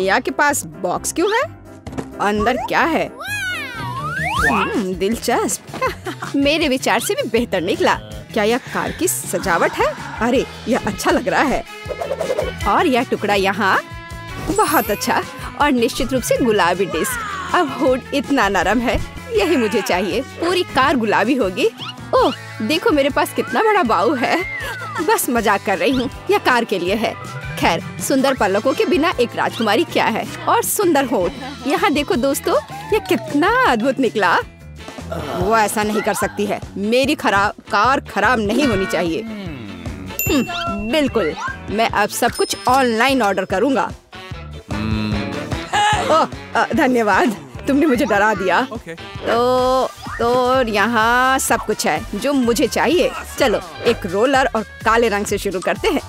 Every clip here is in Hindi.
मिया के पास बॉक्स क्यों है? अंदर क्या है? दिलचस्प। मेरे विचार से भी बेहतर निकला। क्या यह कार की सजावट है? अरे यह अच्छा लग रहा है। और यह टुकड़ा यहाँ बहुत अच्छा, और निश्चित रूप से गुलाबी डिस्क। अब हुड इतना नरम है, यही मुझे चाहिए। पूरी कार गुलाबी होगी। ओह देखो मेरे पास कितना बड़ा बाऊ है। बस मजाक कर रही हूँ, यह कार के लिए है। खैर सुंदर पलकों के बिना एक राजकुमारी क्या है, और सुंदर होठ। यहाँ देखो दोस्तों, यह कितना अद्भुत निकला। वो ऐसा नहीं कर सकती है। मेरी कार खराब नहीं होनी चाहिए। बिल्कुल, मैं अब सब कुछ ऑनलाइन ऑर्डर करूँगा। ओह धन्यवाद, तुमने मुझे डरा दिया। तो यहाँ सब कुछ है जो मुझे चाहिए। चलो एक रोलर और काले रंग से शुरू करते हैं।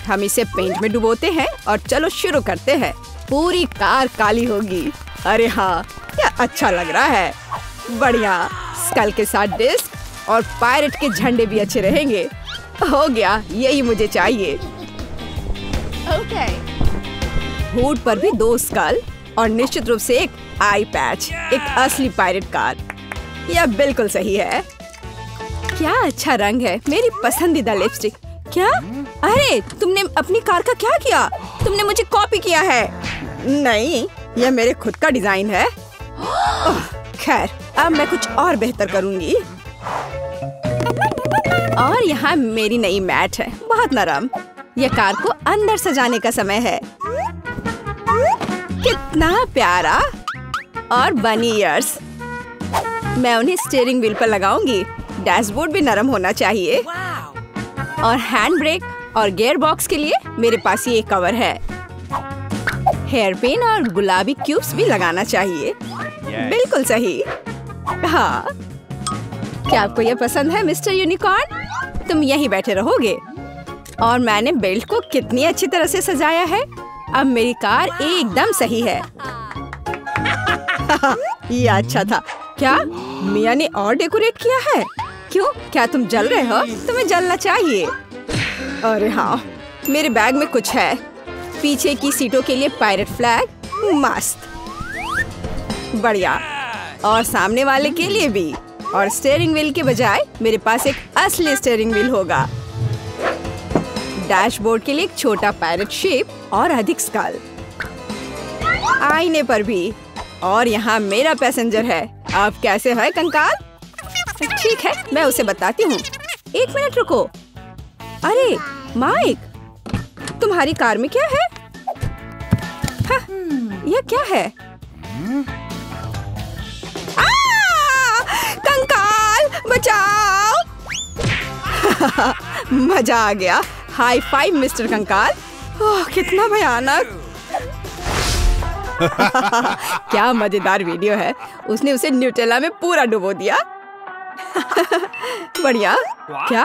हम इसे पेंट में डुबोते हैं और चलो शुरू करते हैं। पूरी कार काली होगी। अरे हाँ, क्या अच्छा लग रहा है। बढ़िया। स्कल के साथ डिस्क और पायरेट के झंडे भी अच्छे रहेंगे। हो गया, यही मुझे चाहिए। हुड पर भी 2 स्कल और निश्चित रूप से एक आई पैच। एक असली पायरेट कार। यह बिल्कुल सही है। क्या अच्छा रंग है। मेरी पसंदीदा लिपस्टिक। क्या? अरे तुमने अपनी कार का क्या किया? तुमने मुझे कॉपी किया है। नहीं, यह मेरे खुद का डिजाइन है। खैर अब मैं कुछ और बेहतर करूंगी। और यहाँ मेरी नई मैट है, बहुत नरम। यह कार को अंदर सजाने का समय है। कितना प्यारा। और बनी ईयर्स। मैं उन्हें स्टीयरिंग व्हील पर लगाऊंगी। डैशबोर्ड भी नरम होना चाहिए। और हैंड ब्रेक और गियर बॉक्स के लिए मेरे पास ये कवर है। हेयर पिन और गुलाबी क्यूब्स भी लगाना चाहिए। बिल्कुल सही। हाँ, क्या आपको यह पसंद है मिस्टर यूनिकॉर्न? तुम यहीं बैठे रहोगे। और मैंने बेल्ट को कितनी अच्छी तरह से सजाया है। अब मेरी कार एकदम सही है। ये अच्छा था। क्या मिया ने और डेकोरेट किया है? क्यों, क्या तुम जल रहे हो? तुम्हें जलना चाहिए। अरे हाँ, मेरे बैग में कुछ है। पीछे की सीटों के लिए पायरेट फ्लैग। मस्त। बढ़िया। और सामने वाले के लिए भी। और स्टीयरिंग व्हील के बजाय मेरे पास एक असली स्टीयरिंग व्हील होगा। डैशबोर्ड के लिए एक छोटा पायरेट शेप और अधिक स्कल। आईने पर भी। और यहाँ मेरा पैसेंजर है। आप कैसे हैं कंकाल? ठीक है, मैं उसे बताती हूँ। 1 मिनट रुको। अरे माइक, तुम्हारी कार में क्या है? हाँ, यह क्या है? कंकाल बचाओ। मजा आ गया। हाई फाइव मिस्टर कंकाल। ओह कितना भयानक। क्या मजेदार वीडियो है। उसने उसे न्यूटेला में पूरा डुबो दिया। बढ़िया। क्या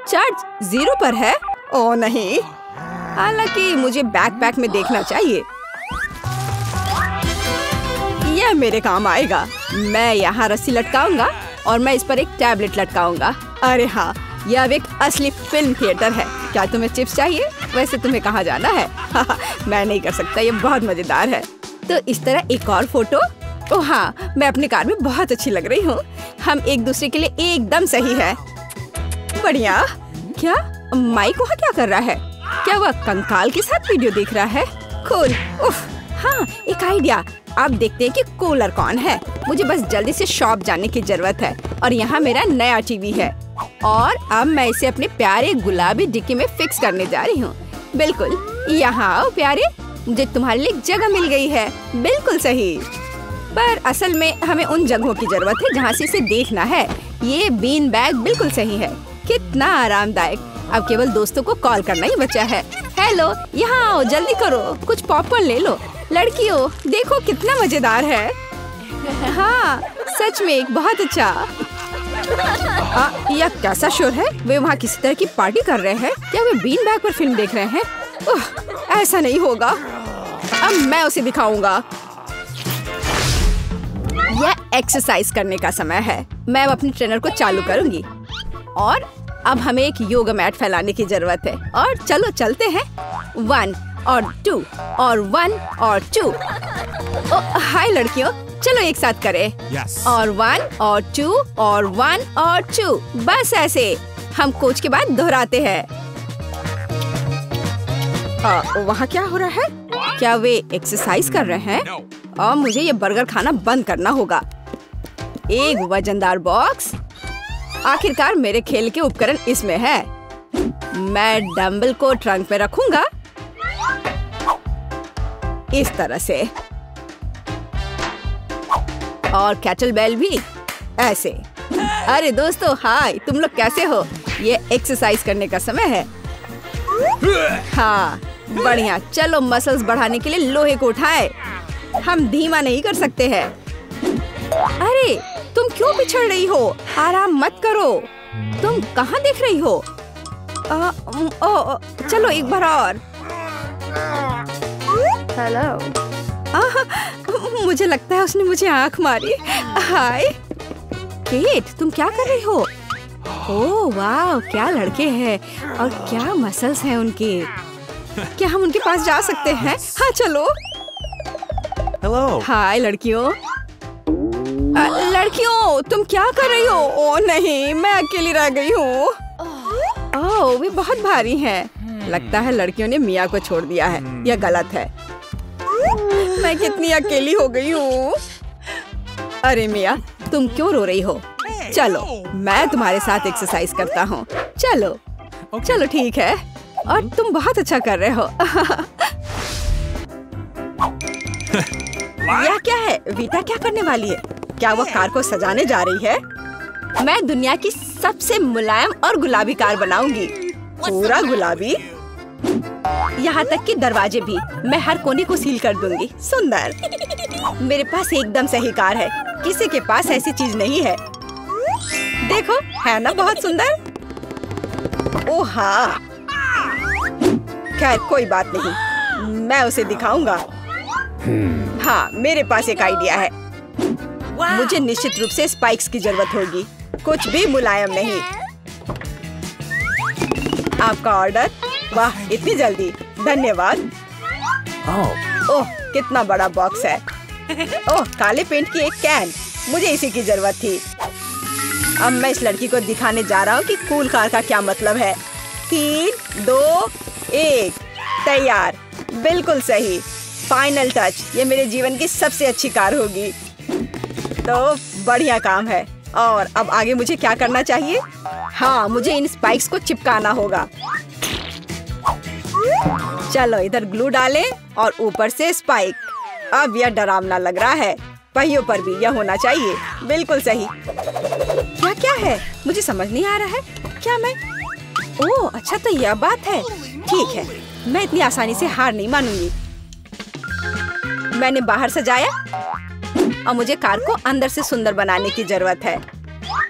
चार्ज 0 पर है? ओह नहीं, हालांकि मुझे बैकपैक में देखना चाहिए। यह मेरे काम आएगा। मैं यहाँ रस्सी लटकाऊंगा और मैं इस पर एक टैबलेट लटकाऊंगा। अरे हाँ, यह अब एक असली फिल्म थिएटर है। क्या तुम्हें चिप्स चाहिए? वैसे तुम्हें कहाँ जाना है? मैं नहीं कर सकता, ये बहुत मजेदार है। तो इस तरह एक और फोटो। ओह हाँ, मैं अपनी कार में बहुत अच्छी लग रही हूँ। हम एक दूसरे के लिए एकदम सही है। बढ़िया। क्या माइक वहाँ क्या कर रहा है? क्या वह कंकाल के साथ वीडियो देख रहा है? कूल। उफ, हाँ एक आइडिया। अब देखते हैं कि कूलर कौन है। मुझे बस जल्दी से शॉप जाने की जरूरत है। और यहाँ मेरा नया टीवी है। और अब मैं इसे अपने प्यारे गुलाबी डिक्की में फिक्स करने जा रही हूँ। बिल्कुल। यहाँ आओ प्यारे, मुझे तुम्हारे लिए जगह मिल गई है। बिल्कुल सही। पर असल में हमें उन जगहों की जरूरत है जहाँ से इसे देखना है। ये बीन बैग बिल्कुल सही है। कितना आरामदायक। अब केवल दोस्तों को कॉल करना ही बचा है। हेलो, यहाँ आओ, जल्दी करो, कुछ पॉपकॉर्न ले लो। लड़कियों देखो कितना मजेदार है। हाँ सच में एक बहुत अच्छा। यह कैसा शोर है? वे वहाँ किसी तरह की पार्टी कर रहे हैं? क्या वे बीन बैग पर फिल्म देख रहे हैं? ऐसा नहीं होगा। अब मैं उसे दिखाऊंगा। यह एक्सरसाइज करने का समय है। मैं अब अपनी ट्रेनर को चालू करूंगी। और अब हमें एक योगा मैट फैलाने की जरूरत है। और चलो चलते हैं। 1 और 2 और 1 और 2। हाय लड़कियों, चलो एक साथ करें। और 1 और 2 और 1 और 2। बस ऐसे हम कोच के बाद दोहराते हैं। वहाँ क्या हो रहा है? क्या वे एक्सरसाइज कर रहे हैं? और मुझे ये बर्गर खाना बंद करना होगा। एक वजनदार बॉक्स। आखिरकार मेरे खेल के उपकरण इसमें है। मैं डंबल को ट्रंक में रखूंगा इस तरह से, और कैटल बेल भी ऐसे। अरे दोस्तों, हाय, तुम लोग कैसे हो? ये एक्सरसाइज करने का समय है। हाँ बढ़िया, चलो मसल्स बढ़ाने के लिए लोहे को उठाए। हम धीमा नहीं कर सकते हैं। अरे तुम क्यों पिछड़ रही हो? आराम मत करो। तुम कहाँ देख रही हो? चलो एक बार और। हेलो। मुझे लगता है उसने मुझे आंख मारी। हाय केट, तुम क्या कर रही हो? ओह वाह, क्या लड़के हैं और क्या मसल्स हैं उनके। क्या हम उनके पास जा सकते हैं? हाँ चलो। हेलो। हाय लड़कियों। लड़कियों तुम क्या कर रही हो? ओह नहीं, मैं अकेली रह गई हूँ। ओह वे बहुत भारी हैं। लगता है लड़कियों ने मिया को छोड़ दिया है। यह गलत है। मैं कितनी अकेली हो गई हूँ। अरे मिया, तुम क्यों रो रही हो? चलो मैं तुम्हारे साथ एक्सरसाइज करता हूँ। चलो चलो ठीक है। और तुम बहुत अच्छा कर रहे हो। यह क्या है? वीटा क्या करने वाली है? क्या वो कार को सजाने जा रही है? मैं दुनिया की सबसे मुलायम और गुलाबी कार बनाऊंगी। पूरा गुलाबी, यहाँ तक कि दरवाजे भी। मैं हर कोने को सील कर दूंगी। सुंदर। मेरे पास एकदम सही कार है। किसी के पास ऐसी चीज नहीं है। देखो, है ना बहुत सुंदर? ओह हाँ, खैर कोई बात नहीं, मैं उसे दिखाऊंगा। हाँ, मेरे पास एक आइडिया है। मुझे निश्चित रूप से स्पाइक्स की जरूरत होगी। कुछ भी मुलायम नहीं। आपका ऑर्डर। वाह, इतनी जल्दी, धन्यवाद। ओह कितना बड़ा बॉक्स है। ओह काले पेंट की एक कैन, मुझे इसी की जरूरत थी। अब मैं इस लड़की को दिखाने जा रहा हूँ कि कूल कार का क्या मतलब है। 3, 2, 1, तैयार। बिल्कुल सही। Final touch. ये मेरे जीवन की सबसे अच्छी कार होगी। तो बढ़िया काम है। और अब आगे मुझे क्या करना चाहिए? हाँ, मुझे इन स्पाइक्स को चिपकाना होगा। चलो इधर ग्लू डालें और ऊपर से स्पाइक। अब यह डरावना लग रहा है। पहियों पर भी यह होना चाहिए। बिल्कुल सही। क्या क्या है? मुझे समझ नहीं आ रहा है। क्या मैं? ओह अच्छा, तो यह बात है। ठीक है, मैं इतनी आसानी से हार नहीं मानूंगी। मैंने बाहर सजाया और मुझे कार को अंदर से सुंदर बनाने की जरूरत है।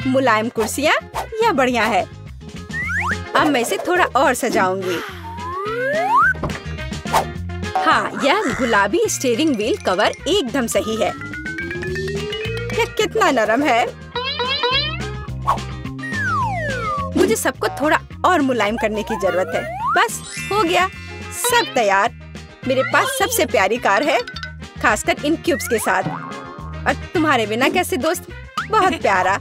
मुलायम कुर्सियाँ, यह बढ़िया है। अब मैं इसे थोड़ा और सजाऊंगी। हाँ, यह गुलाबी स्टीयरिंग व्हील कवर एकदम सही है। यह कितना नरम है। मुझे सबको थोड़ा और मुलायम करने की जरूरत है। बस हो गया, सब तैयार। मेरे पास सबसे प्यारी कार है, खासकर इन क्यूब्स के साथ। और तुम्हारे बिना कैसे दोस्त? बहुत प्यारा।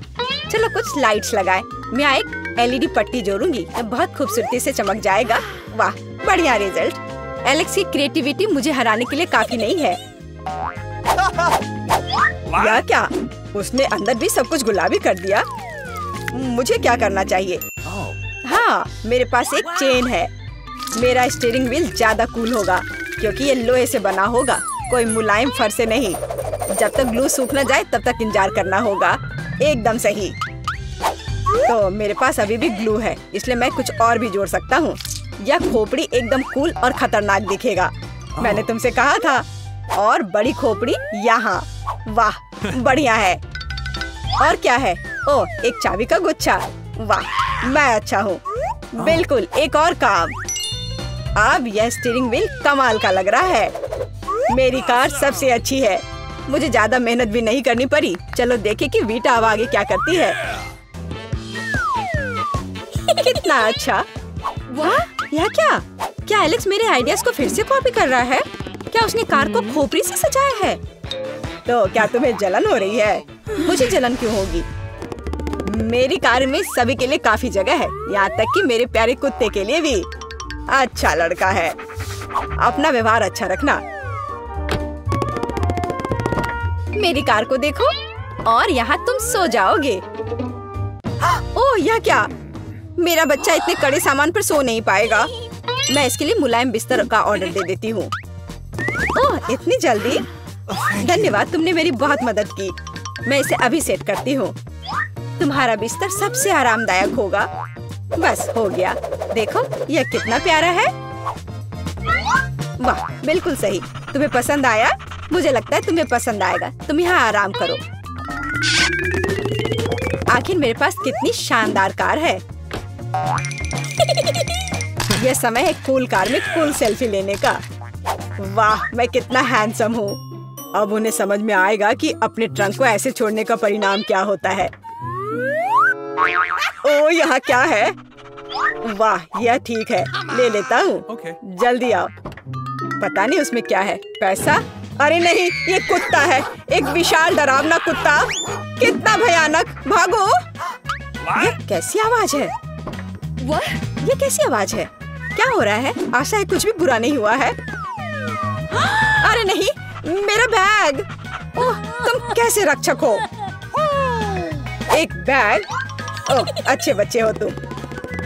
चलो कुछ लाइट्स लगाए। मैं एक एलईडी पट्टी जोड़ूंगी, बहुत खूबसूरती से चमक जाएगा। वाह, बढ़िया रिजल्ट। एलेक्स की क्रिएटिविटी मुझे हराने के लिए काफी नहीं है। या क्या? उसने अंदर भी सब कुछ गुलाबी कर दिया। मुझे क्या करना चाहिए? हाँ, मेरे पास एक चेन है। मेरा स्टीयरिंग व्हील ज्यादा कूल होगा क्योंकि ये लोहे से बना होगा, कोई मुलायम फर से नहीं। जब तक ग्लू सूख न जाए तब तक इंतजार करना होगा। एकदम सही। तो मेरे पास अभी भी ग्लू है, इसलिए मैं कुछ और भी जोड़ सकता हूँ। यह खोपड़ी एकदम कूल और खतरनाक दिखेगा। मैंने तुमसे कहा था। और बड़ी खोपड़ी यहाँ। वाह, बढ़िया है। और क्या है? ओह, एक चाबी का गुच्छा। वाह, मैं अच्छा हूँ। बिल्कुल, एक और काम। अब यह स्टीयरिंग व्हील कमाल का लग रहा है। मेरी कार सबसे अच्छी है। मुझे ज्यादा मेहनत भी नहीं करनी पड़ी। चलो देखें कि वीटा अब आगे क्या करती है। कितना अच्छा। वाह, यह क्या क्या एलेक्स मेरे आइडियाज को फिर से कॉपी कर रहा है? क्या उसने कार को खोपड़ी से सजाया है? तो क्या तुम्हें जलन हो रही है? मुझे जलन क्यों होगी? मेरी कार में सभी के लिए काफी जगह है, यहाँ तक कि मेरे प्यारे कुत्ते के लिए भी। अच्छा लड़का है, अपना व्यवहार अच्छा रखना। मेरी कार को देखो और यहाँ तुम सो जाओगे। ओह, यह क्या? मेरा बच्चा इतने कड़े सामान पर सो नहीं पाएगा। मैं इसके लिए मुलायम बिस्तर का ऑर्डर दे देती हूँ। ओह, इतनी जल्दी? धन्यवाद, तुमने मेरी बहुत मदद की। मैं इसे अभी सेट करती हूँ। तुम्हारा बिस्तर सबसे आरामदायक होगा। बस हो गया। देखो यह कितना प्यारा है। वाह, बिल्कुल सही। तुम्हें पसंद आया? मुझे लगता है तुम्हें पसंद आएगा। तुम यहाँ आराम करो। आखिर मेरे पास कितनी शानदार कार है। यह समय है कूल कार में कूल सेल्फी लेने का। वाह, मैं कितना हैंडसम हूँ। अब उन्हें समझ में आएगा कि अपने ट्रंक को ऐसे छोड़ने का परिणाम क्या होता है। ओह, यहाँ क्या है? वाह, यह ठीक है, ले लेता हूँ। Okay. जल्दी आओ। पता नहीं उसमें क्या है। पैसा? अरे नहीं, ये कुत्ता है। एक विशाल डरावना कुत्ता। कितना भयानक। भागो। ये कैसी आवाज है? ये कैसी आवाज है? क्या हो रहा है? आशा है कुछ भी बुरा नहीं हुआ है। अरे नहीं, मेरा बैग। ओह, तुम कैसे रक्षक हो? एक बैग? ओह, अच्छे बच्चे हो तुम।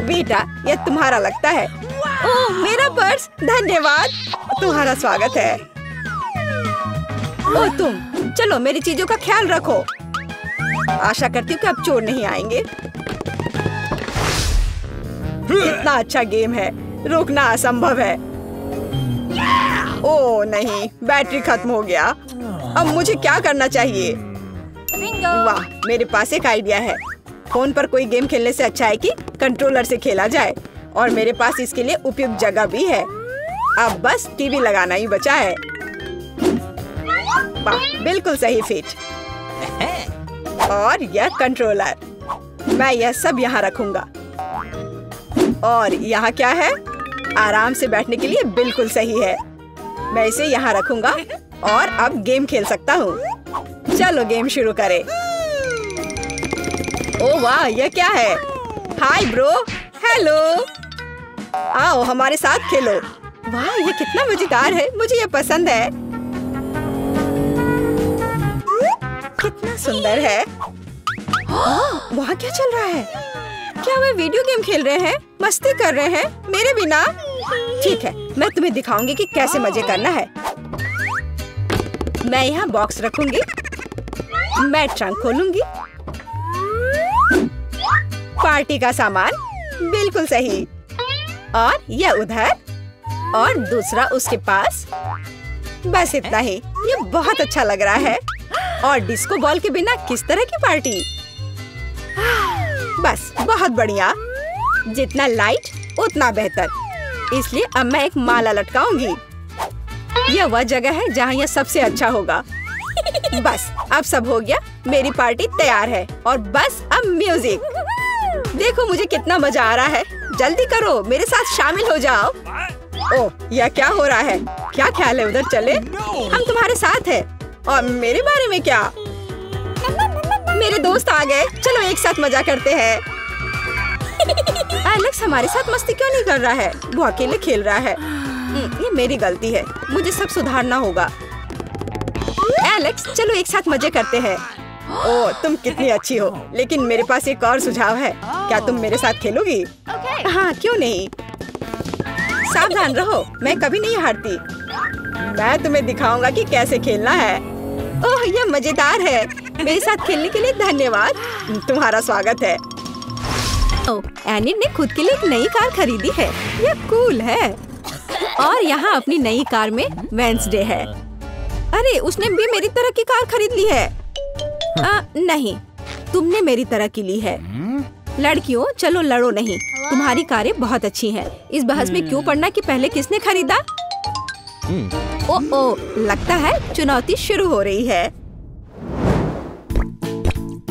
बेटा, यह तुम्हारा लगता है। ओह, मेरा पर्स। धन्यवाद, तुम्हारा स्वागत है। ओह, तुम चलो, मेरी चीजों का ख्याल रखो। आशा करती हूँ कि अब चोर नहीं आएंगे। कितना अच्छा गेम है, रोकना असंभव है। ओह नहीं, बैटरी खत्म हो गया। अब मुझे क्या करना चाहिए? वाह, मेरे पास एक आइडिया है। फोन पर कोई गेम खेलने से अच्छा है कि कंट्रोलर से खेला जाए, और मेरे पास इसके लिए उपयुक्त जगह भी है। अब बस टीवी लगाना ही बचा है। वाह, बिल्कुल सही फिट। और यह कंट्रोलर, मैं यह सब यहाँ रखूंगा। और यहाँ क्या है? आराम से बैठने के लिए बिल्कुल सही है। मैं इसे यहाँ रखूंगा और अब गेम खेल सकता हूँ। चलो गेम शुरू करें। ओह वाह, यह क्या है? Hi bro. हेलो, आओ हमारे साथ खेलो। वाह, यह कितना मजेदार है। मुझे यह पसंद है। कितना सुंदर है। वहाँ क्या चल रहा है? क्या वे वीडियो गेम खेल रहे हैं? मस्ती कर रहे हैं मेरे बिना? ठीक है, मैं तुम्हें दिखाऊंगी कि कैसे मजे करना है। मैं यहाँ बॉक्स रखूंगी। मैं ट्रंक खोलूंगी। पार्टी का सामान, बिल्कुल सही। और यह उधर और दूसरा उसके पास। बस इतना ही। ये बहुत अच्छा लग रहा है। और डिस्को बॉल के बिना किस तरह की पार्टी? बस बहुत बढ़िया। जितना लाइट उतना बेहतर। इसलिए अब मैं एक माला लटकाऊंगी। यह वह जगह है जहाँ यह सबसे अच्छा होगा। बस अब सब हो गया। मेरी पार्टी तैयार है। और बस अब म्यूजिक। देखो मुझे कितना मजा आ रहा है। जल्दी करो, मेरे साथ शामिल हो जाओ। ओह, यह क्या हो रहा है? क्या ख्याल है उधर चले? हम तुम्हारे साथ हैं। और मेरे बारे में क्या? मेरे दोस्त आ गए। चलो एक साथ मजा करते हैं। एलेक्स हमारे साथ मस्ती क्यों नहीं कर रहा है? वो अकेले खेल रहा है। ये मेरी गलती है। मुझे सब सुधारना होगा। एलेक्स, चलो एक साथ मजे करते हैं। ओह, तुम कितनी अच्छी हो। लेकिन मेरे पास एक और सुझाव है। क्या तुम मेरे साथ खेलोगी? हाँ, क्यों नहीं। सावधान रहो, मैं कभी नहीं हारती। मैं तुम्हें दिखाऊंगा कि कैसे खेलना है। ओह, यह मजेदार है। मेरे साथ खेलने के लिए धन्यवाद। तुम्हारा स्वागत है। ओह, एनी ने खुद के लिए एक नई कार खरीदी है। यह कूल है। और यहाँ अपनी नई कार में वेंसडे है। अरे, उसने भी मेरी तरह की कार खरीद ली है। नहीं, तुमने मेरी तरह की ली है। लड़कियों, चलो लड़ो नहीं। तुम्हारी कारें बहुत अच्छी हैं। इस बहस में क्यों पड़ना कि पहले किसने खरीदा? ओह, लगता है चुनौती शुरू हो रही है।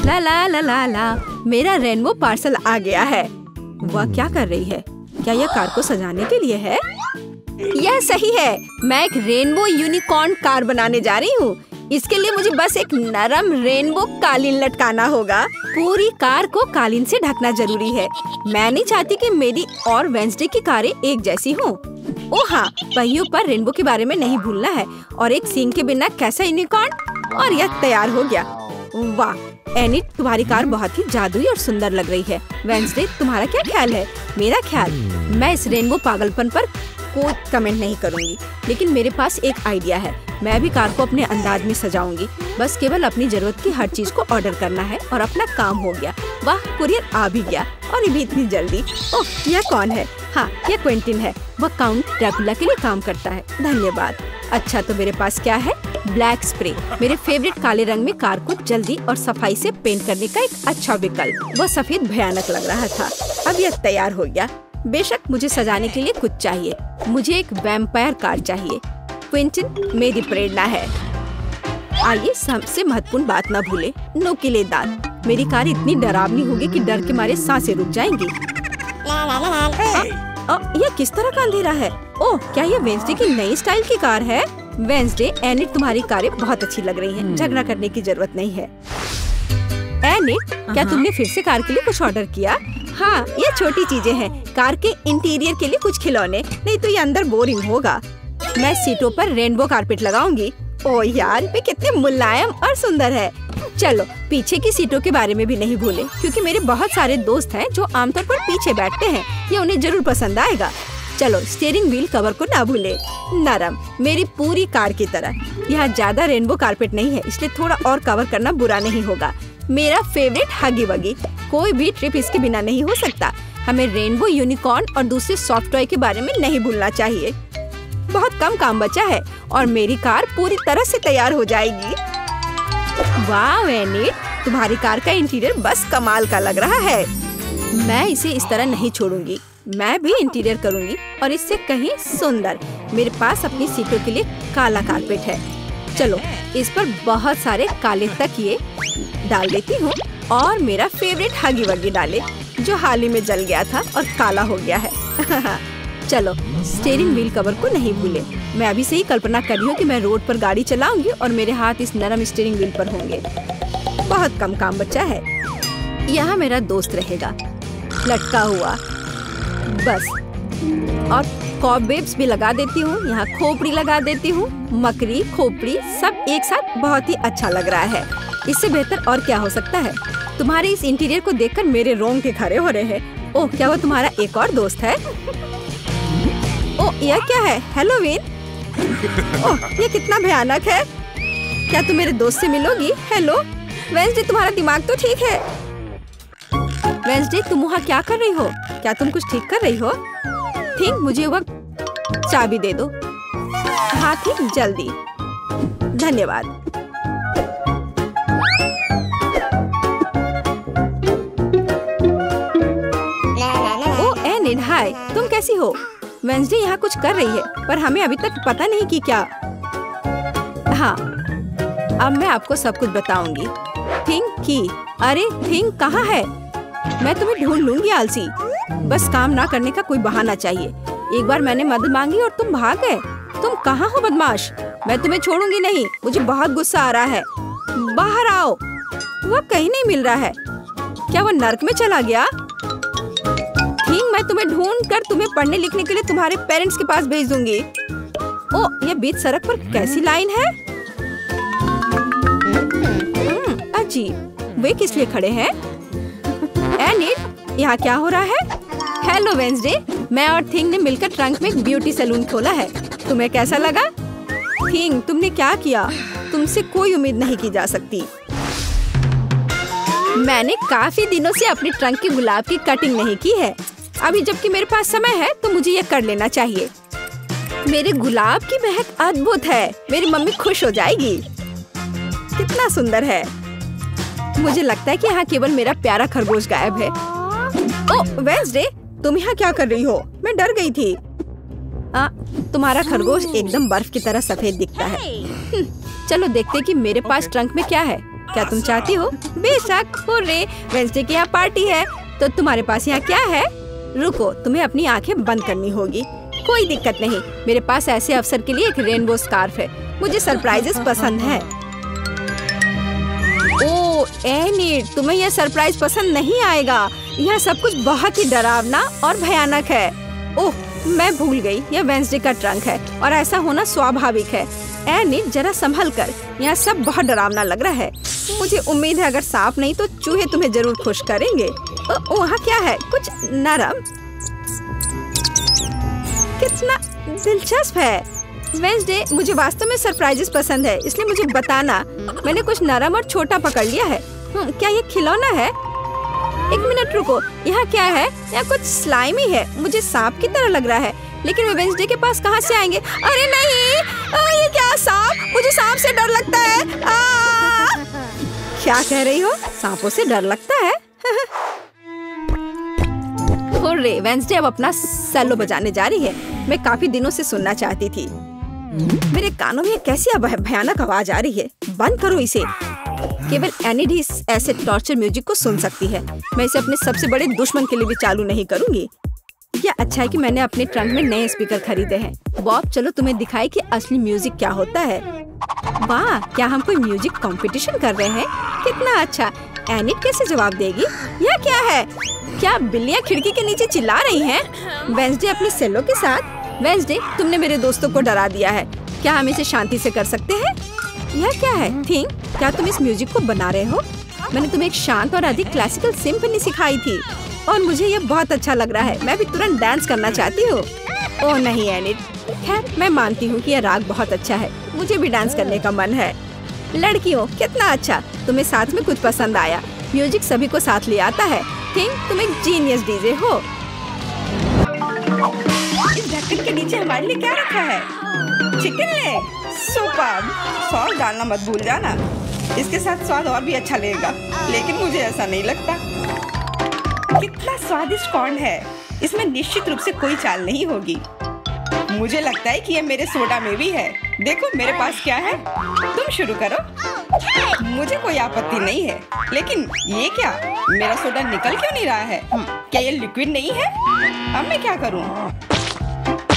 ला ला ला ला ला, मेरा रेनबो पार्सल आ गया है। वह क्या कर रही है? क्या यह कार को सजाने के लिए है? यह सही है। मैं एक रेनबो यूनिकॉर्न कार बनाने जा रही हूँ। इसके लिए मुझे बस एक नरम रेनबो कालीन लटकाना होगा। पूरी कार को कालीन से ढकना जरूरी है। मैं नहीं चाहती कि मेरी और वेंसडे की कारें एक जैसी हों। ओ हाँ, पहियों पर रेनबो के बारे में नहीं भूलना है। और एक सींग के बिना कैसा यूनिकॉर्न। और यह तैयार हो गया। वाह एनिट, तुम्हारी कार बहुत ही जादुई और सुंदर लग रही है। वेंसडे, तुम्हारा क्या ख्याल है? मेरा ख्याल, मैं इस रेनबो पागलपन पर कोई कमेंट नहीं करूंगी, लेकिन मेरे पास एक आइडिया है। मैं भी कार को अपने अंदाज में सजाऊंगी। बस केवल अपनी जरूरत की हर चीज को ऑर्डर करना है और अपना काम हो गया। वाह, कुरियर आ भी गया और ये भी इतनी जल्दी। ओह, यह कौन है? हाँ, यह क्विंटिन है। वह काउंट ड्रैकुला के लिए काम करता है। धन्यवाद। अच्छा, तो मेरे पास क्या है? ब्लैक स्प्रे, मेरे फेवरेट काले रंग में कार को जल्दी और सफाई से पेंट करने का एक अच्छा विकल्प। वह सफेद भयानक लग रहा था। अब यह तैयार हो गया। बेशक मुझे सजाने के लिए कुछ चाहिए। मुझे एक वैम्पायर कार चाहिए। क्विंटिन मेरी प्रेरणा है। आइए सबसे महत्वपूर्ण बात न भूले, नुकीले दांत। मेरी कार इतनी डरावनी होगी कि डर के मारे सांसें रुक जाएंगी। यह किस तरह का अंधेरा है? ओह, क्या यह वेंसडे की नई स्टाइल की कार है? वेंसडे, एनिट, तुम्हारी कारें बहुत अच्छी लग रही हैं। झगड़ा करने की जरूरत नहीं है। एनिट, क्या तुमने फिर से कार के लिए कुछ ऑर्डर किया? हाँ, ये छोटी चीजें हैं। कार के इंटीरियर के लिए कुछ खिलौने, नहीं तो ये अंदर बोरिंग होगा। मैं सीटों पर रेनबो कारपेट लगाऊंगी। ओह यार, वे कितने मुलायम और सुंदर है। चलो पीछे की सीटों के बारे में भी नहीं भूले, क्योंकि मेरे बहुत सारे दोस्त हैं जो आमतौर पर पीछे बैठते हैं। ये उन्हें जरूर पसंद आएगा। चलो स्टीयरिंग व्हील कवर को ना भूले, नरम, मेरी पूरी कार की तरह। यहाँ ज्यादा रेनबो कारपेट नहीं है, इसलिए थोड़ा और कवर करना बुरा नहीं होगा। मेरा फेवरेट हगी वगी, कोई भी ट्रिप इसके बिना नहीं हो सकता। हमें रेनबो यूनिकॉर्न और दूसरे सॉफ्ट टॉय के बारे में नहीं भूलना चाहिए। बहुत कम काम बचा है और मेरी कार पूरी तरह से तैयार हो जाएगी। वाह एनिट, तुम्हारी कार का इंटीरियर बस कमाल का लग रहा है। मैं इसे इस तरह नहीं छोड़ूंगी। मैं भी इंटीरियर करूंगी और इससे कहीं सुंदर। मेरे पास अपनी सीटों के लिए काला कारपेट है। चलो इस पर बहुत सारे काले तकिए डाल देती हूँ और मेरा फेवरेट हगी वगी डाले, जो हाल ही में जल गया था और काला हो गया है। चलो स्टीयरिंग व्हील कवर को नहीं भूले। मैं अभी से ही कल्पना कर रही हूँ कि मैं रोड पर गाड़ी चलाऊंगी और मेरे हाथ इस नरम स्टीयरिंग व्हील पर होंगे। बहुत कम काम बचा है। यहाँ मेरा दोस्त रहेगा, लटका हुआ बस। और कॉबवेब्स भी लगा देती हूँ। यहाँ खोपड़ी लगा देती हूँ। मकड़ी, खोपड़ी सब एक साथ बहुत ही अच्छा लग रहा है। इससे बेहतर और क्या हो सकता है? तुम्हारे इस इंटीरियर को देखकर मेरे रोंगटे खड़े हो रहे हैं। ओह, क्या वो तुम्हारा एक और दोस्त है? ओह, यह क्या है? हेलोवीन? ओह, ये कितना भयानक है। क्या तुम मेरे दोस्त से मिलोगी? हेलो वेंसडे, तुम्हारा दिमाग तो ठीक है? वेंसडे, तुम वहाँ क्या कर रही हो? क्या तुम कुछ ठीक कर रही हो? थिंक, मुझे वक्त चाबी दे दो। हाँ थिंक, जल्दी। धन्यवाद। ओह एनिट, हाय, तुम कैसी हो? वेंसडे यहाँ कुछ कर रही है, पर हमें अभी तक पता नहीं कि क्या। हाँ, अब मैं आपको सब कुछ बताऊंगी। थिंक की, अरे थिंक कहाँ है? मैं तुम्हें ढूंढ लूंगी आलसी। बस काम ना करने का कोई बहाना चाहिए। एक बार मैंने मदद मांगी और तुम भाग गए। तुम कहाँ हो बदमाश? मैं तुम्हें छोड़ूंगी नहीं। मुझे बहुत गुस्सा आ रहा है। बाहर आओ। वह कहीं नहीं मिल रहा है। क्या वो नर्क में चला गया? थिंक, मैं तुम्हें ढूंढ कर तुम्हें पढ़ने लिखने के लिए तुम्हारे पेरेंट्स के पास भेज दूंगी। ओह, यह बीच सड़क पर कैसी लाइन है? अजीब, वे किस लिए खड़े हैं? एनिट, यहाँ क्या हो रहा है? हेलो वेंसडे, मैं और थिंग ने मिलकर ट्रंक में एक ब्यूटी सैलून खोला है। तुम्हें कैसा लगा? थिंग, तुमने क्या किया? तुमसे कोई उम्मीद नहीं की जा सकती। मैंने काफी दिनों से अपने ट्रंक की गुलाब की कटिंग नहीं की है। अभी जबकि मेरे पास समय है तो मुझे ये कर लेना चाहिए। मेरे गुलाब की महक अद्भुत है। मेरी मम्मी खुश हो जाएगी। कितना सुंदर है। मुझे लगता है कि यहाँ केवल मेरा प्यारा खरगोश गायब है। ओह वेंसडे, तुम यहाँ क्या कर रही हो? मैं डर गई थी। तुम्हारा खरगोश एकदम बर्फ की तरह सफेद दिखता है। चलो देखते कि मेरे पास ट्रंक में क्या है। क्या तुम चाहती हो? बेशक। हुर्रे, वेंसडे की यहाँ पार्टी है। तो तुम्हारे पास यहाँ क्या है? रुको, तुम्हें अपनी आंखें बंद करनी होगी। कोई दिक्कत नहीं, मेरे पास ऐसे अवसर के लिए एक रेनबो स्कार्फ है। मुझे सरप्राइजेस पसंद है। ओह एनिट, तुम्हें यह सरप्राइज पसंद नहीं आएगा। यह सब कुछ बहुत ही डरावना और भयानक है। ओह, मैं भूल गई, यह वेंसडे का ट्रंक है और ऐसा होना स्वाभाविक है। एनिट, जरा संभल कर, यह सब बहुत डरावना लग रहा है। मुझे उम्मीद है अगर सांप नहीं तो चूहे तुम्हें जरूर खुश करेंगे। वहाँ क्या है? कुछ नरम। कितना दिलचस्प है। वेंसडे, मुझे वास्तव में सरप्राइजेस पसंद है, इसलिए मुझे बताना। मैंने कुछ नरम और छोटा पकड़ लिया है। क्या ये खिलौना है? एक मिनट रुको, यहाँ क्या है? यहाँ कुछ स्लाइमी है, मुझे सांप की तरह लग रहा है, लेकिन वे वेंसडे के पास कहाँ से आएंगे? अरे नहीं, ये क्या सांप? मुझे सांप से डर लगता है। क्या कह रही हो? सांपों से डर लगता है? हुर्रे, वेंसडे अब अपना सेलो बजाने जा रही है। मैं काफी दिनों से सुनना चाहती थी। मेरे कानों में कैसी भयानक आवाज आ रही है। बंद करो इसे। केवल एनिड ही ऐसे टॉर्चर म्यूजिक को सुन सकती है। मैं इसे अपने सबसे बड़े दुश्मन के लिए भी चालू नहीं करूंगी। यह अच्छा है कि मैंने अपने ट्रंक में नए स्पीकर खरीदे हैं। बॉब, चलो तुम्हें दिखाए कि असली म्यूजिक क्या होता है। वाह, क्या हम कोई म्यूजिक कंपटीशन कर रहे हैं? कितना अच्छा। एनिड कैसे जवाब देगी? यह क्या है? क्या बिल्लियाँ खिड़की के नीचे चिल्ला रही हैं? वेंसडे अपने सेलो के साथ। वेंसडे, तुमने मेरे दोस्तों को डरा दिया है। क्या हम इसे शांति से कर सकते हैं? यह क्या है? थिंक, क्या तुम इस म्यूजिक को बना रहे हो? मैंने तुम्हें एक शांत और अधिक क्लासिकल सिम्फनी सिखाई थी और मुझे यह बहुत अच्छा लग रहा है। मैं भी तुरंत डांस करना चाहती हूँ। ओह नहीं एनिड, खैर मैं मानती हूँ कि यह राग बहुत अच्छा है। मुझे भी डांस करने का मन है। लड़कियों, कितना अच्छा, तुम्हें साथ में कुछ पसंद आया। म्यूजिक सभी को साथ ले आता है। थिंक, तुम एक जीनियस डीजे हो। इस ढक्कन के नीचे हमारे लिए क्या रखा है? Chicken leg. सुपर्ब। सॉस डालना मत भूल जाना, इसके साथ स्वाद और भी अच्छा लगेगा। लेकिन मुझे ऐसा नहीं लगता। कितना स्वादिष्ट कॉर्न है, इसमें निश्चित रूप से कोई चाल नहीं होगी। मुझे लगता है कि ये मेरे सोडा में भी है। देखो मेरे पास क्या है। तुम शुरू करो, मुझे कोई आपत्ति नहीं है। लेकिन ये क्या, मेरा सोडा निकल क्यों नहीं रहा है? क्या ये लिक्विड नहीं है? अब मैं क्या करूं?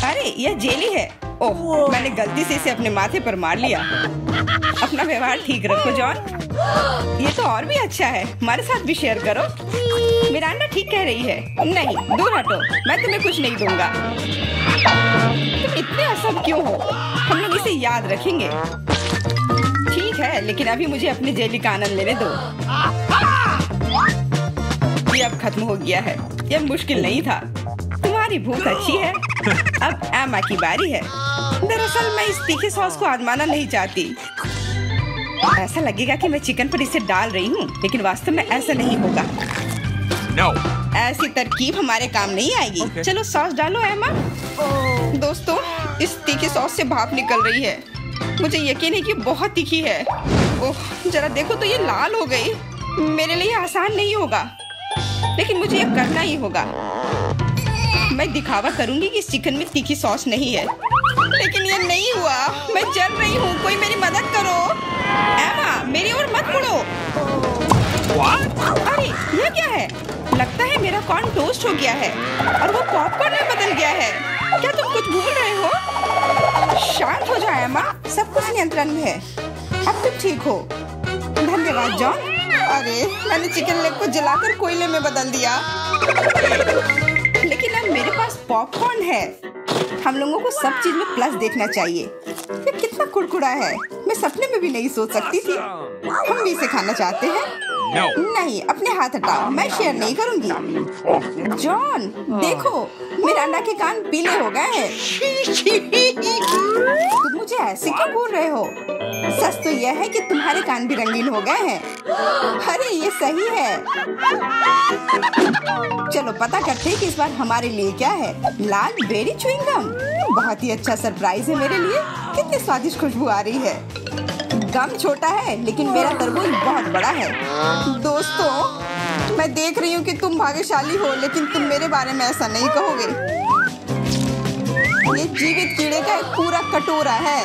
अरे यह जेली है। ओह, मैंने गलती से इसे अपने माथे पर मार लिया। अपना व्यवहार ठीक रखो जॉन। ये तो और भी अच्छा है, हमारे साथ भी शेयर करो। मिरांडा ठीक कह रही है। नहीं, दूर हटो, मैं तुम्हें कुछ नहीं दूंगा। तुम इतने असब क्यों हो? हम लोग इसे याद रखेंगे। ठीक है, लेकिन अभी मुझे अपने जेली का आनंद लेने दो। ये अब खत्म हो गया है। यह मुश्किल नहीं था। तुम्हारी भूख अच्छी है। अब एमा की बारी है। दरअसल मैं इस तीखे सॉस को आजमाना नहीं चाहती। ऐसा लगेगा कि मैं चिकन पर इसे डाल रही हूँ, लेकिन वास्तव में ऐसा नहीं होगा। No. ऐसी तरकीब हमारे काम नहीं आएगी। Okay. चलो सॉस डालो एमा। दोस्तों, इस तीखे सॉस से भाप निकल रही है। मुझे यकीन है कि बहुत तीखी है। ओह, जरा देखो तो ये लाल हो गई। मेरे लिए आसान नहीं होगा, लेकिन मुझे ये करना ही होगा। मैं दिखावा करूंगी कि इस चिकन में तीखी सॉस नहीं है, लेकिन ये नहीं हुआ। मैं जल रही हूँ, कोई मेरी मदद करो। एमा, मेरी ओर मत मुड़ो। अरे ये क्या है? लगता है मेरा कॉर्न टोस्ट हो गया है और वो पॉपकॉर्न में बदल गया है। क्या तुम कुछ भूल रहे हो? शांत हो जाओ एमा, सब कुछ नियंत्रण में है। अब तुम ठीक हो। धन्यवाद जॉन। अरे मैंने चिकन लेग को जलाकर कोयले में बदल दिया, लेकिन अब मेरे पास पॉपकॉर्न है। हम लोगों को सब चीज में प्लस देखना चाहिए। ये कितना कुड़कुड़ा है, मैं सपने में भी नहीं सोच सकती थी। हम भी इसे खाना चाहते हैं। No. नहीं, अपने हाथ हटाओ, मैं शेयर नहीं करूंगी। जॉन, देखो मिरांडा के कान पीले हो गए हैं। तुम मुझे ऐसे क्यों बोल रहे हो? सच तो यह है कि तुम्हारे कान भी रंगीन हो गए हैं। अरे ये सही है। चलो पता करते हैं कि इस बार हमारे लिए क्या है। लाल बेरी च्युइंग गम, बहुत ही अच्छा सरप्राइज है मेरे लिए। कितनी स्वादिष्ट खुशबू आ रही है। गम छोटा है, लेकिन मेरा तरबूज बहुत बड़ा है। दोस्तों, मैं देख रही हूँ कि तुम भाग्यशाली हो, लेकिन तुम मेरे बारे में ऐसा नहीं कहोगे। ये जीवित कीड़े का एक पूरा कटोरा है।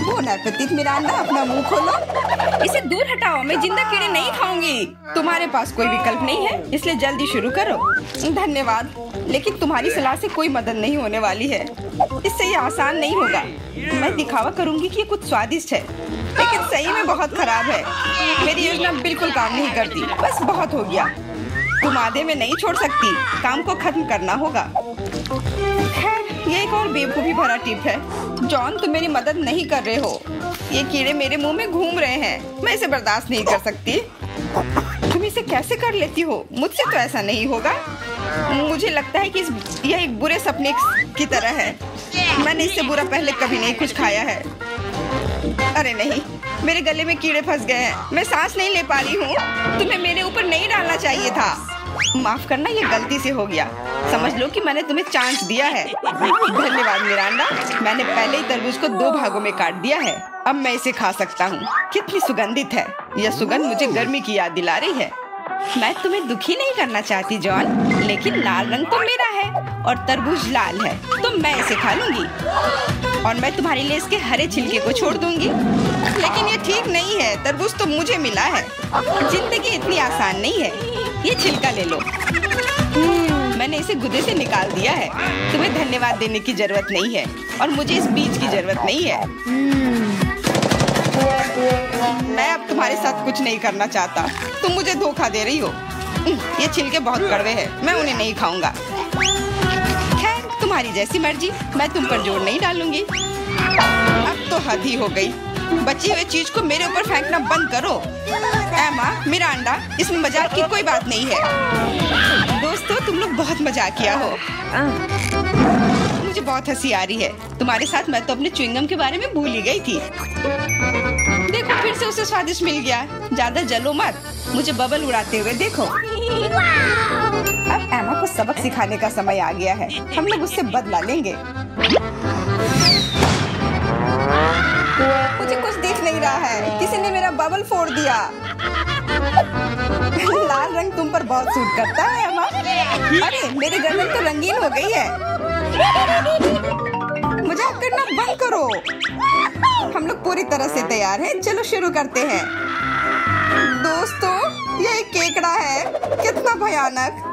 वो बोन एपेटिट मिरांडा, अपना मुंह खोलो। इसे दूर हटाओ, मैं जिंदा कीड़े नहीं खाऊंगी। तुम्हारे पास कोई विकल्प नहीं है, इसलिए जल्दी शुरू करो। धन्यवाद, लेकिन तुम्हारी सलाह से कोई मदद नहीं होने वाली है। इससे ये आसान नहीं होगा। मैं दिखावा करूंगी कि ये कुछ स्वादिष्ट है, लेकिन सही में बहुत खराब है। मेरी योजना बिल्कुल काम नहीं करती। बस बहुत हो गया, तुम आधे में नहीं छोड़ सकती, काम को खत्म करना होगा। खैर, ये एक और बेवकूफी भरा टिप है। जॉन, तुम मेरी मदद नहीं कर रहे हो। ये कीड़े मेरे मुंह में घूम रहे हैं, मैं इसे बर्दाश्त नहीं कर सकती। तुम इसे कैसे कर लेती हो? मुझसे तो ऐसा नहीं होगा। मुझे लगता है कि यह एक बुरे सपने की तरह है। मैंने इससे बुरा पहले कभी नहीं कुछ खाया है। अरे नहीं, मेरे गले में कीड़े फंस गए हैं, मैं सांस नहीं ले पा रही हूँ। तुम्हें मेरे ऊपर नहीं डालना चाहिए था। माफ करना, ये गलती से हो गया। समझ लो कि मैंने तुम्हें चांस दिया है। धन्यवाद मिरांडा, मैंने पहले ही तरबूज को 2 भागों में काट दिया है। अब मैं इसे खा सकता हूँ। कितनी सुगंधित है। यह सुगंध मुझे गर्मी की याद दिला रही है। मैं तुम्हें दुखी नहीं करना चाहती जॉन, लेकिन लाल रंग तो मेरा है और तरबूज लाल है, तो मैं इसे खा लूंगी और मैं तुम्हारे लिए इसके हरे छिलके को छोड़ दूंगी। लेकिन ये ठीक नहीं है, तरबूज तो मुझे मिला है। जिंदगी इतनी आसान नहीं है। ये छिलका ले लो। मैंने इसे गुदे से निकाल दिया है। तुम्हें धन्यवाद देने की जरूरत नहीं है और मुझे इस बीज की जरूरत नहीं है। मैं अब तुम्हारे साथ कुछ नहीं करना चाहता। तुम मुझे धोखा दे रही हो। ये छिलके बहुत कड़वे हैं, मैं उन्हें नहीं खाऊंगा। खैर, तुम्हारी जैसी मर्जी, मैं तुम पर जोर नहीं डालूंगी। अब तो हद ही हो गई। बची हुई चीज को मेरे ऊपर फेंकना बंद करो। एमा, मिरांडा, इसमें मजाक की कोई बात नहीं है। दोस्तों, तुम लोग बहुत मजाक किया हो। मुझे बहुत हंसी आ रही है। तुम्हारे साथ मैं तो अपने च्युइंगम के बारे में भूल ही गई थी। देखो, फिर से उसे स्वादिष्ट मिल गया। ज्यादा जलो मत, मुझे बबल उड़ाते हुए देखो। अब एमा को सबक सिखाने का समय आ गया है। हम लोग उससे बदला लेंगे। मुझे कुछ दिख नहीं रहा है। किसी ने मेरा बबल फोड़ दिया। लाल रंग तुम पर बहुत सूट करता है एमा। अरे, मेरी गर्दन तो रंगीन हो गई है। मजाक करना बंद करो। हम लोग पूरी तरह से तैयार हैं। चलो शुरू करते हैं। दोस्तों, ये एक केकड़ा है। कितना भयानक।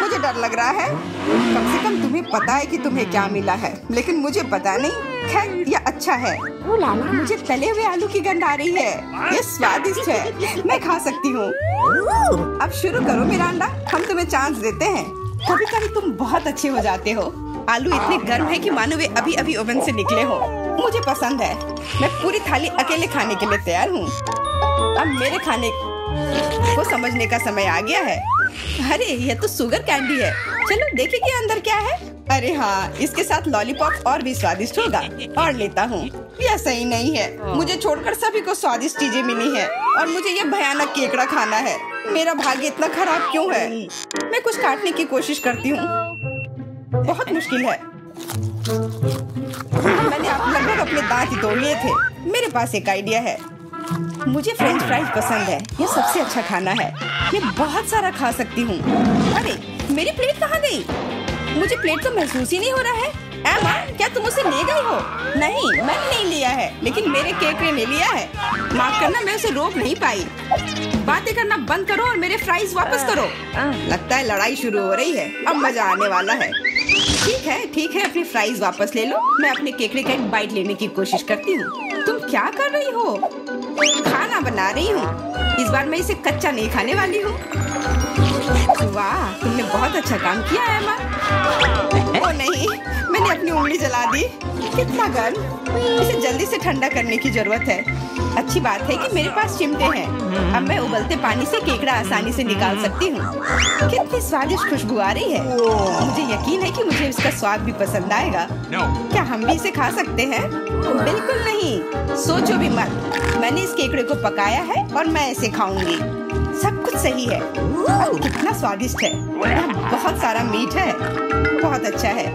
मुझे डर लग रहा है। कम से कम तुम्हें पता है कि तुम्हें क्या मिला है, लेकिन मुझे पता नहीं। खैर, ये अच्छा है। मुझे तले हुए आलू की गंध आ रही है। ये स्वादिष्ट है, मैं खा सकती हूँ। अब शुरू करो मिरांडा, हम तुम्हें चांस देते हैं। कभी कभी तुम बहुत अच्छे हो जाते हो। आलू इतने गर्म है कि मानो वे अभी अभी ओवन से निकले हो। मुझे पसंद है। मैं पूरी थाली अकेले खाने के लिए तैयार हूँ। अब मेरे खाने को समझने का समय आ गया है। अरे, यह तो शुगर कैंडी है। चलो देखें कि अंदर क्या है। अरे हाँ, इसके साथ लॉलीपॉप और भी स्वादिष्ट होगा। और लेता हूँ। यह सही नहीं है। मुझे छोड़कर सभी को स्वादिष्ट चीजें मिली हैं और मुझे यह भयानक केकड़ा खाना है। मेरा भाग्य इतना खराब क्यों है? मैं कुछ काटने की कोशिश करती हूँ। बहुत मुश्किल है। मैंने लगभग अपने दांत ही तोड़ लिए थे। मेरे पास एक आइडिया है। मुझे फ्रेंच फ्राइज पसंद है। यह सबसे अच्छा खाना है। मैं बहुत सारा खा सकती हूँ। अरे, मेरी प्लेट कहाँ गई? मुझे प्लेट तो महसूस ही नहीं हो रहा है। एमा, क्या तुम उसे ले गई हो? नहीं, मैंने नहीं लिया है, लेकिन मेरे केकड़े ने लिया है। माफ करना, मैं उसे रोक नहीं पाई। बातें करना बंद करो और मेरे फ्राइज वापस करो। लगता है लड़ाई शुरू हो रही है। अब मजा आने वाला है। ठीक है, अपनी फ्राइज वापस ले लो। मैं अपने केकड़े का एक बाइट लेने की कोशिश करती हूँ। तुम क्या कर रही हो? खाना बना रही हूँ। इस बार मैं इसे कच्चा नहीं खाने वाली हूँ। वाह, तुमने बहुत अच्छा काम किया है एमा। ओ नहीं, मैंने अपनी उंगली जला दी। कितना गर्म। इसे जल्दी से ठंडा करने की जरूरत है। अच्छी बात है कि मेरे पास चिमटे हैं। अब मैं उबलते पानी से केकड़ा आसानी से निकाल सकती हूँ। कितनी स्वादिष्ट खुशबू आ रही है। मुझे यकीन है कि मुझे इसका स्वाद भी पसंद आएगा। क्या हम भी इसे खा सकते हैं? बिल्कुल नहीं, सोचो भी मत। मैंने इस केकड़े को पकाया है और मैं इसे खाऊंगी। सब कुछ सही है। कितना स्वादिष्ट है। बहुत सारा मीठ है। बहुत अच्छा है,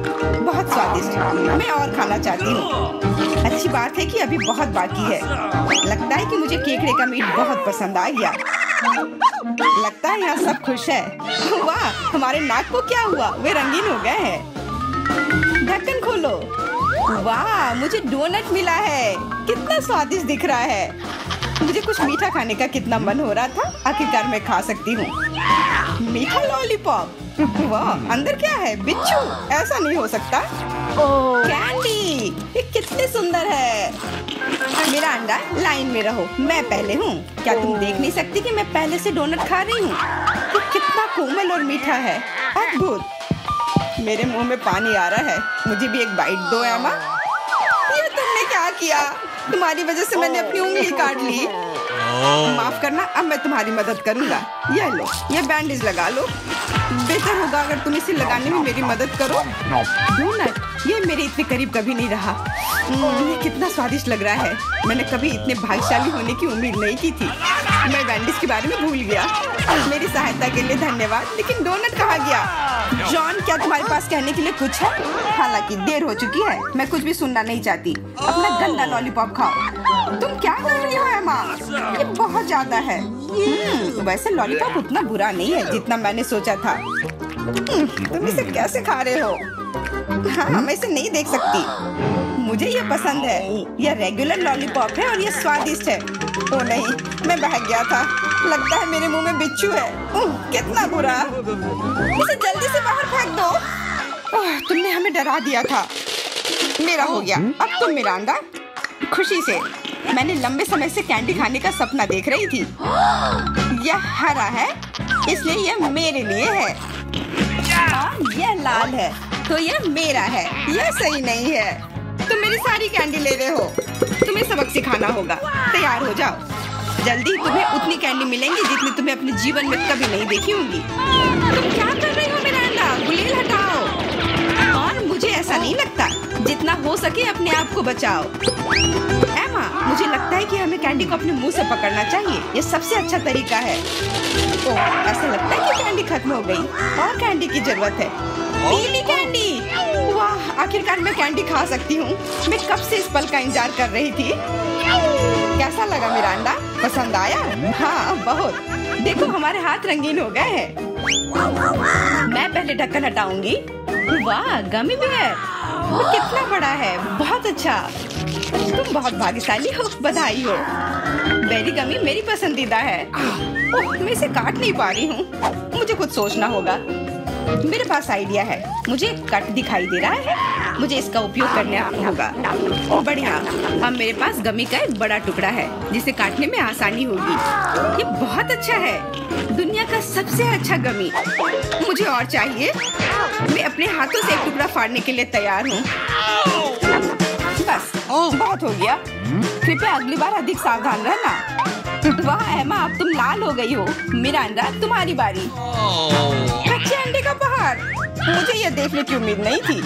बहुत स्वादिष्ट। मैं और खाना चाहती हूँ। अच्छी बात है कि अभी बहुत बाकी है। लगता है कि मुझे केकड़े का मीट बहुत पसंद आ गया। लगता है यहाँ सब खुश है। वाह, हमारे नाक को क्या हुआ? वे रंगीन हो गए हैं। ढक्कन खोलो। वाह, मुझे डोनट मिला है। कितना स्वादिष्ट दिख रहा है। मुझे कुछ मीठा खाने का कितना मन हो रहा था। आखिरकार मैं खा सकती हूँ। मीठा लॉलीपॉप। वाह, अंदर क्या है? बिच्छू? ऐसा नहीं हो सकता। कैंडी, ये कितने सुंदर है। मेरा अंडा, लाइन में रहो, मैं पहले हूँ। क्या तुम देख नहीं सकती कि मैं पहले से डोनट खा रही हूँ? ये कितना कोमल और मीठा है। अद्भुत। मेरे मुंह में पानी आ रहा है। मुझे भी एक बाइट दो एमा। ये तुमने क्या किया? तुम्हारी वजह से मैंने अपनी उंगली काट ली। माफ करना, अब मैं तुम्हारी मदद करूंगा। ये लो, ये बैंडेज लगा लो। बेहतर होगा अगर तुम इसे लगाने में मेरी मदद करो। डोनट, ये मेरे इतने करीब कभी नहीं रहा। ये कितना स्वादिष्ट लग रहा है। मैंने कभी इतने भाग्यशाली होने की उम्मीद नहीं की थी। मैं बैंडेज के बारे में भूल गया। मेरी सहायता के लिए धन्यवाद। लेकिन डोनट कहाँ गया? जॉन, क्या तुम्हारे पास कहने के लिए कुछ है? हालांकि देर हो चुकी है, मैं कुछ भी सुनना नहीं चाहती। अपना गंदा लॉलीपॉप खाओ। तुम क्या कर रही हो एमा? ये बहुत ज्यादा है। वैसे लॉलीपॉप उतना बुरा नहीं है जितना मैंने सोचा था। तुम इसे कैसे खा रहे हो? हाँ, मैं इसे नहीं देख सकती। मुझे ये पसंद है। यह रेगुलर लॉलीपॉप है और ये स्वादिष्ट है। ओ नहीं, मैं बहक गया था। लगता है मेरे मुंह में बिच्छू है। कितना बुरा। इसे जल्दी से बाहर फेंक दो। तुमने हमें डरा दिया था। मेरा हो गया। अब तुम मिरांडा। खुशी से। मैंने लंबे समय से कैंडी खाने का सपना देख रही थी। यह हरा है, इसलिए यह मेरे लिए है। यह लाल है, तो यह मेरा है। यह सही नहीं है। तुम मेरी सारी कैंडी ले रहे हो। तुम्हें सबक सिखाना होगा। तैयार हो जाओ। जल्दी तुम्हें उतनी कैंडी मिलेंगी जितनी तुम्हें अपने जीवन में कभी नहीं देखी होंगी। तुम क्या कर रही हो मिरांडा? गुलेल हटाओ। और मुझे ऐसा नहीं लगता। जितना हो सके अपने आप को बचाओ। एमा, मुझे लगता है कि हमें कैंडी को अपने मुंह से पकड़ना चाहिए। ये सबसे अच्छा तरीका है। ओह, ऐसा लगता है कि कैंडी खत्म हो गई और कैंडी की जरूरत है। पीली कैंडी। वाह, आखिरकार मैं कैंडी खा सकती हूँ। मैं कब से इस पल का इंतजार कर रही थी। कैसा लगा मिरांडा? पसंद आया? हाँ, बहुत। देखो, हमारे हाथ रंगीन हो गए हैं। मैं पहले ढक्कन हटाऊंगी। वाह, गमी बेयर। वो कितना बड़ा है। बहुत अच्छा। तुम बहुत भाग्यशाली हो। बधाई हो। बेरी गमी मेरी पसंदीदा है। ओह, मैं इसे काट नहीं पा रही हूँ। मुझे कुछ सोचना होगा। मेरे पास आइडिया है। मुझे कट दिखाई दे रहा है। मुझे इसका उपयोग करना होगा। बढ़िया। अब मेरे पास गमी का एक बड़ा टुकड़ा है जिसे काटने में आसानी होगी। ये बहुत अच्छा है। दुनिया का सबसे अच्छा गमी। मुझे और चाहिए। मैं अपने हाथों से एक टुकड़ा फाड़ने के लिए तैयार हूँ। बस, बहुत हो गया। कृपया अगली बार अधिक सावधान रहना। वाह एमा, अब तुम लाल हो गई हो। मिरांडा, तुम्हारी बारी। कच्चे अंडे का पहाड़। मुझे यह देखने की उम्मीद नहीं थी।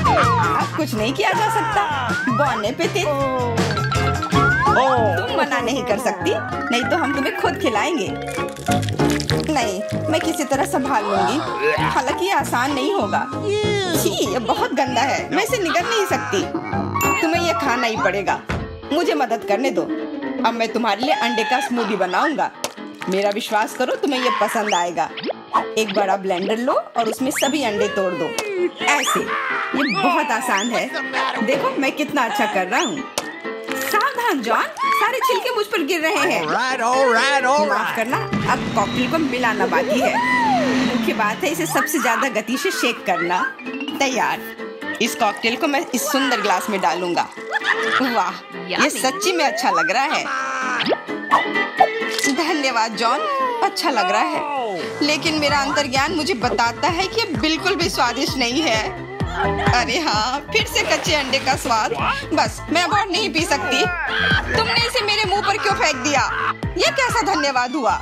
अब कुछ नहीं किया जा सकता। बौने पे थे। तुम मना नहीं कर सकती, नहीं तो हम तुम्हें खुद खिलाएंगे। नहीं, मैं किसी तरह संभाल लूंगी। हालांकि ये आसान नहीं होगा। छी, ये बहुत गंदा है। मैं इसे निगल नहीं सकती। तुम्हें यह खाना ही पड़ेगा। मुझे मदद करने दो। अब मैं तुम्हारे लिए अंडे का स्मूदी बनाऊंगा। मेरा विश्वास करो, तुम्हें यह पसंद आएगा। एक बड़ा ब्लेंडर लो और उसमें सभी अंडे तोड़ दो। ऐसे। ये बहुत आसान है। देखो मैं कितना अच्छा कर रहा हूँ। सावधान जॉन, सारे छिलके मुझ पर गिर रहे हैं। माफ करना, अब कॉकटेल को मिलाना बाकी है। मुख्य बात है इसे सबसे ज्यादा गति से शेक करना। तैयार। इस कॉकटेल को मैं इस सुंदर ग्लास में डालूंगा। वाह, ये सच्ची में अच्छा लग रहा है। धन्यवाद जॉन, अच्छा लग रहा है। लेकिन मेरा अंतर्ज्ञान मुझे बताता है कि ये बिल्कुल भी स्वादिष्ट नहीं है। अरे हाँ, फिर से कच्चे अंडे का स्वाद। बस, मैं अब और नहीं पी सकती। तुमने इसे मेरे मुंह पर क्यों फेंक दिया? ये कैसा धन्यवाद हुआ?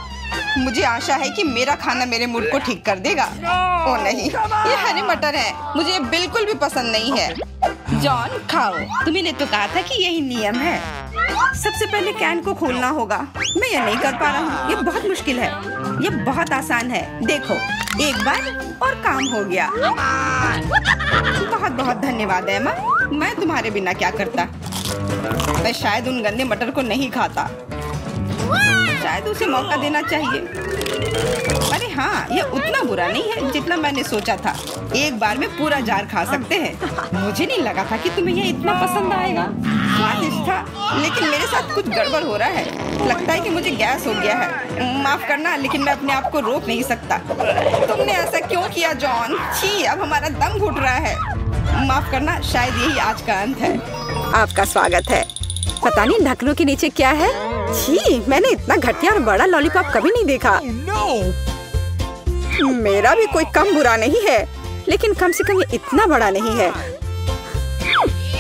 मुझे आशा है कि मेरा खाना मेरे मूड को ठीक कर देगा। ओ नहीं, ये हरे मटर है। मुझे बिल्कुल भी पसंद नहीं है। जॉन, खाओ। तुमने तो कहा था कि यही नियम है। सबसे पहले कैन को खोलना होगा। मैं ये नहीं कर पा रहा हूँ। ये बहुत मुश्किल है। ये बहुत आसान है। देखो, एक बार और काम हो गया। बहुत बहुत धन्यवाद एमा। मैं तुम्हारे बिना क्या करता। मैं शायद उन गंदे मटर को नहीं खाता। शायद उसे मौका देना चाहिए। अरे हाँ, ये उतना बुरा नहीं है जितना मैंने सोचा था। एक बार में पूरा जार खा सकते हैं। मुझे नहीं लगा था कि तुम्हें ये इतना पसंद आएगा। स्वादिष्ट था, लेकिन मेरे साथ कुछ गड़बड़ हो रहा है। लगता है कि मुझे गैस हो गया है। माफ करना, लेकिन मैं अपने आप को रोक नहीं सकता। तुमने ऐसा क्यों किया जॉन? छी, अब हमारा दम घुट रहा है। माफ करना, शायद यही आज का अंत है। आपका स्वागत है। पता नहीं ढक्कनों के नीचे क्या है। छी, मैंने इतना घटिया और बड़ा लॉलीपॉप कभी नहीं देखा। मेरा भी कोई कम बुरा नहीं है, लेकिन कम से कम ये इतना बड़ा नहीं है।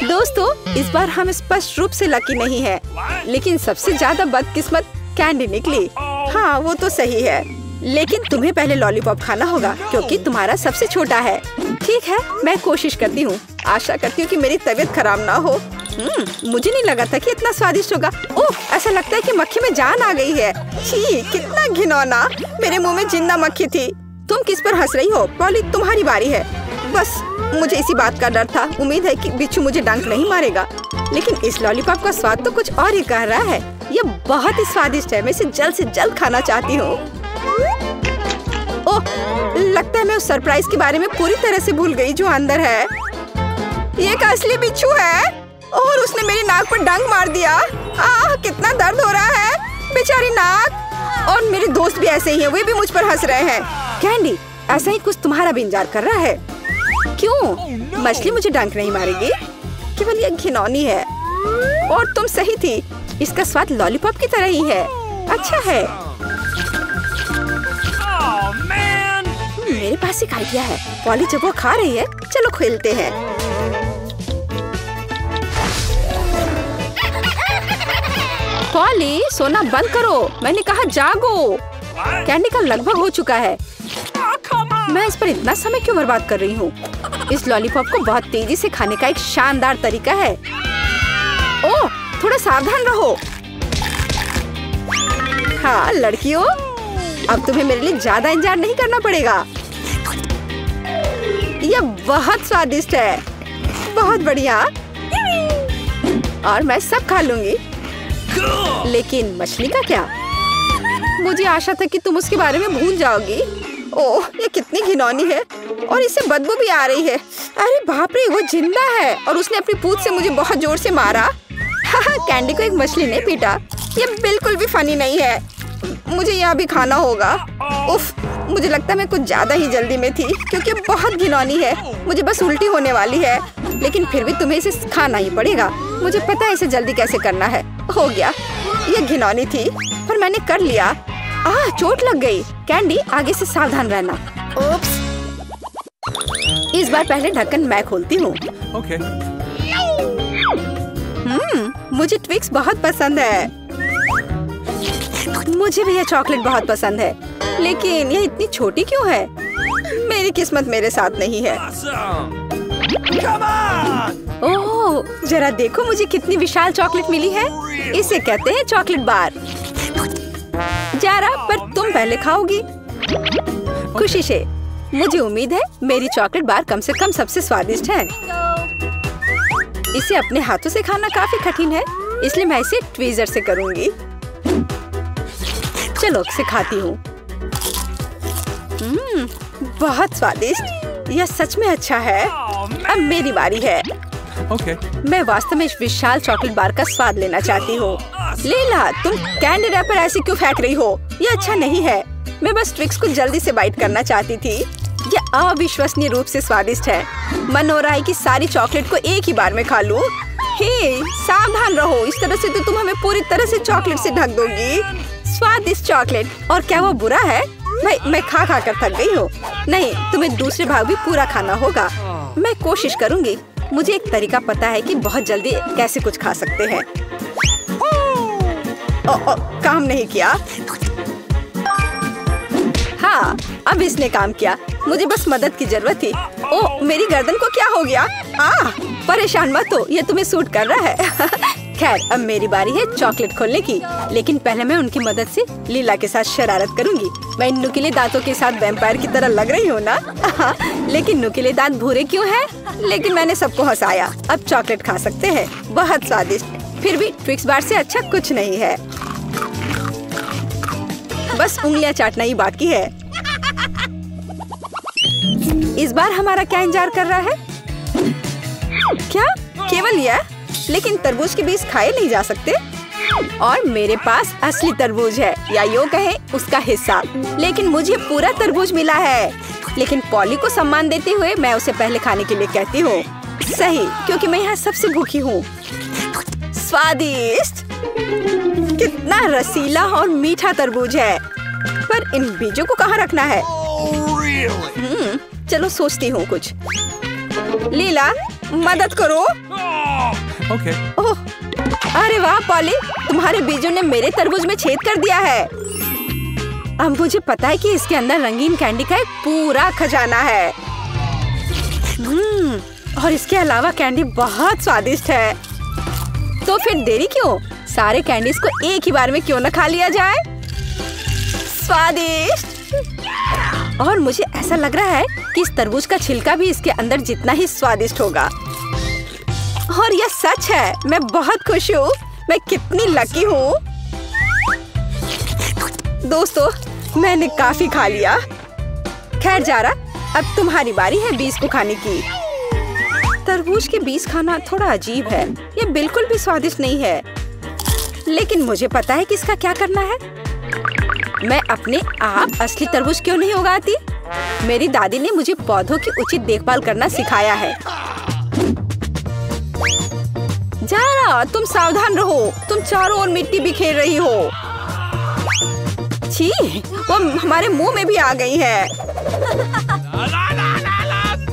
दोस्तों, इस बार हम स्पष्ट रूप से लकी नहीं है, लेकिन सबसे ज्यादा बदकिस्मत कैंडी निकली। हाँ, वो तो सही है, लेकिन तुम्हें पहले लॉलीपॉप खाना होगा क्योंकि तुम्हारा सबसे छोटा है। ठीक है, मैं कोशिश करती हूँ। आशा करती हूँ कि मेरी तबीयत खराब ना हो। मुझे नहीं लगा था कि इतना स्वादिष्ट होगा। ओह, ऐसा लगता है कि मक्खी में जान आ गई है। छी, कितना घिनौना। मेरे मुंह में जिंदा मक्खी थी। तुम किस पर हंस रही हो? पॉली, तुम्हारी बारी है। बस मुझे इसी बात का डर था। उम्मीद है कि बिच्छू मुझे डंक नहीं मारेगा। लेकिन इस लॉलीपॉप का स्वाद तो कुछ और ही कह रहा है। ये बहुत ही स्वादिष्ट है। मैं इसे जल्द से जल्द खाना चाहती हूँ। ओह, लगता है मैं उस सरप्राइज के बारे में पूरी तरह से भूल गई जो अंदर है। ये एक असली बिच्छू है और उसने मेरी नाक पर डंक मार दिया। आह, कितना दर्द हो रहा है। बेचारी नाक। और मेरे दोस्त भी ऐसे ही हैं, वे भी मुझ पर हंस रहे हैं। कैंडी, ऐसा ही कुछ तुम्हारा भी इंतजार कर रहा है। क्यों? मछली मुझे डंक नहीं मारेगी, केवल ये घिनौनी है। और तुम सही थी, इसका स्वाद लॉलीपॉप की तरह ही है। अच्छा है। मेरे पास एक आइडिया है। पॉली जब वो खा रही है, चलो खेलते हैं। पॉली, सोना बंद करो। मैंने कहा जागो। कैंडी का लगभग हो चुका है। मैं इस पर इतना समय क्यों बर्बाद कर रही हूँ? इस लॉलीपॉप को बहुत तेजी से खाने का एक शानदार तरीका है। ओह, थोड़ा सावधान रहो। हाँ लड़कियों, अब तुम्हें मेरे लिए ज्यादा इंतजार नहीं करना पड़ेगा। यह बहुत स्वादिष्ट है, बहुत बढ़िया। और मैं सब खा लूंगी। लेकिन मछली का क्या? मुझे आशा था कि तुम उसके बारे में भूल जाओगी। ओह, ये कितनी घिनौनी है और इससे बदबू भी आ रही है। अरे बाप रे, वो जिंदा है और उसने अपनी पूंछ से मुझे बहुत जोर से मारा। कैंडी को एक मछली ने पीटा। ये बिल्कुल भी फनी नहीं है। मुझे यह भी खाना होगा। उफ, मुझे लगता है मैं कुछ ज्यादा ही जल्दी में थी क्योंकि बहुत घिनौनी है। मुझे बस उल्टी होने वाली है, लेकिन फिर भी तुम्हें इसे खाना ही पड़ेगा। मुझे पता है इसे जल्दी कैसे करना है। हो गया। ये घिनौनी थी पर मैंने कर लिया। चोट लग गई। कैंडी, आगे से सावधान रहना। ओप्स। इस बार पहले ढक्कन मैं खोलती हूँ। Okay. मुझे ट्विक्स बहुत पसंद है। मुझे भी यह चॉकलेट बहुत पसंद है, लेकिन यह इतनी छोटी क्यों है? मेरी किस्मत मेरे साथ नहीं है। Come on! ओह, जरा देखो मुझे कितनी विशाल चॉकलेट मिली है। इसे कहते हैं चॉकलेट बार। जारा, पर तुम पहले खाओगी। खुशी से। मुझे उम्मीद है मेरी चॉकलेट बार कम से कम सबसे स्वादिष्ट है। इसे अपने हाथों से खाना काफी कठिन है, इसलिए मैं इसे ट्वीजर से करूंगी। चलो इसे खाती हूँ। बहुत स्वादिष्ट। यह सच में अच्छा है। अब मेरी बारी है। Okay. मैं वास्तव में इस विशाल चॉकलेट बार का स्वाद लेना चाहती हूँ। लीला, तुम कैंडी रैपर ऐसे क्यों फेंक रही हो? ये अच्छा नहीं है। मैं बस ट्विक्स को जल्दी से बाइट करना चाहती थी। यह अविश्वसनीय रूप से स्वादिष्ट है। मन हो रहा है कि सारी चॉकलेट को एक ही बार में खा लूं। हे, सावधान रहो। इस तरह से तो तुम हमें पूरी तरह से चॉकलेट से ढक दोगी। स्वादिष्ट चॉकलेट। और क्या वो बुरा है? मैं खा खा कर थक गई हूँ। नहीं, तुम्हें दूसरे भाग भी पूरा खाना होगा। मैं कोशिश करूंगी। मुझे एक तरीका पता है कि बहुत जल्दी कैसे कुछ खा सकते हैं। काम नहीं किया। हाँ, अब इसने काम किया। मुझे बस मदद की जरूरत थी। ओह, मेरी गर्दन को क्या हो गया? परेशान मत हो, ये तुम्हें सूट कर रहा है। खैर, अब मेरी बारी है चॉकलेट खोलने की, लेकिन पहले मैं उनकी मदद से लीला के साथ शरारत करूंगी। मैं इन नुकीले दांतों के साथ वैम्पायर की तरह लग रही हूँ ना? लेकिन नुकीले दांत भूरे क्यों हैं? लेकिन मैंने सबको हंसाया। अब चॉकलेट खा सकते हैं। बहुत स्वादिष्ट। फिर भी ट्विक्स बार से अच्छा कुछ नहीं है। बस उंगलियां चाटना ही बाकी है। इस बार हमारा क्या इंतजार कर रहा है? क्या केवल यह? लेकिन तरबूज के बीज खाए नहीं जा सकते और मेरे पास असली तरबूज है, या यूँ कहें उसका हिस्सा। लेकिन मुझे पूरा तरबूज मिला है। लेकिन पॉली को सम्मान देते हुए मैं उसे पहले खाने के लिए कहती हूँ। सही, क्योंकि मैं यहाँ सबसे भूखी हूँ। स्वादिष्ट! कितना रसीला और मीठा तरबूज है। पर इन बीजों को कहाँ रखना है? चलो सोचती हूँ कुछ। लीला, मदद करो। Okay. ओह, अरे वाह पॉली, तुम्हारे बीजों ने मेरे तरबूज में छेद कर दिया है। अब मुझे पता है कि इसके अंदर रंगीन कैंडी का एक पूरा खजाना है। और इसके अलावा कैंडी बहुत स्वादिष्ट है। तो फिर देरी क्यों? सारे कैंडीज को एक ही बार में क्यों न खा लिया जाए? स्वादिष्ट! और मुझे ऐसा लग रहा है कि इस तरबूज का छिलका भी इसके अंदर जितना ही स्वादिष्ट होगा। और यह सच है। मैं बहुत खुश हूँ। मैं कितनी लकी हूँ। दोस्तों, मैंने काफी खा लिया। खैर जारा, अब तुम्हारी बारी है बीज को खाने की। तरबूज के बीज खाना थोड़ा अजीब है। ये बिल्कुल भी स्वादिष्ट नहीं है। लेकिन मुझे पता है कि इसका क्या करना है। मैं अपने आप असली तरबूज क्यों नहीं उगाती? मेरी दादी ने मुझे पौधों की उचित देखभाल करना सिखाया है। जारा, तुम सावधान रहो। तुम चारों ओर मिट्टी बिखेर रही हो। छी, वो हमारे मुंह में भी आ गई है।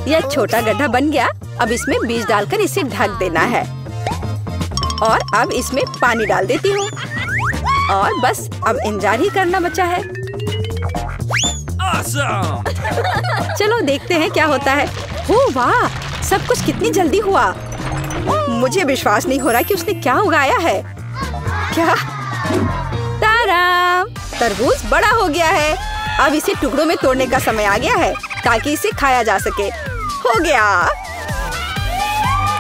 यह छोटा गड्ढा बन गया। अब इसमें बीज डालकर इसे ढक देना है। और अब इसमें पानी डाल देती हूँ। और बस अब इंतजार ही करना बचा है। Awesome! चलो देखते हैं क्या होता है। ओह वाह, सब कुछ कितनी जल्दी हुआ। मुझे विश्वास नहीं हो रहा कि उसने क्या उगाया है। क्या? ताराम! तरबूज बड़ा हो गया है। अब इसे टुकड़ों में तोड़ने का समय आ गया है ताकि इसे खाया जा सके। हो गया।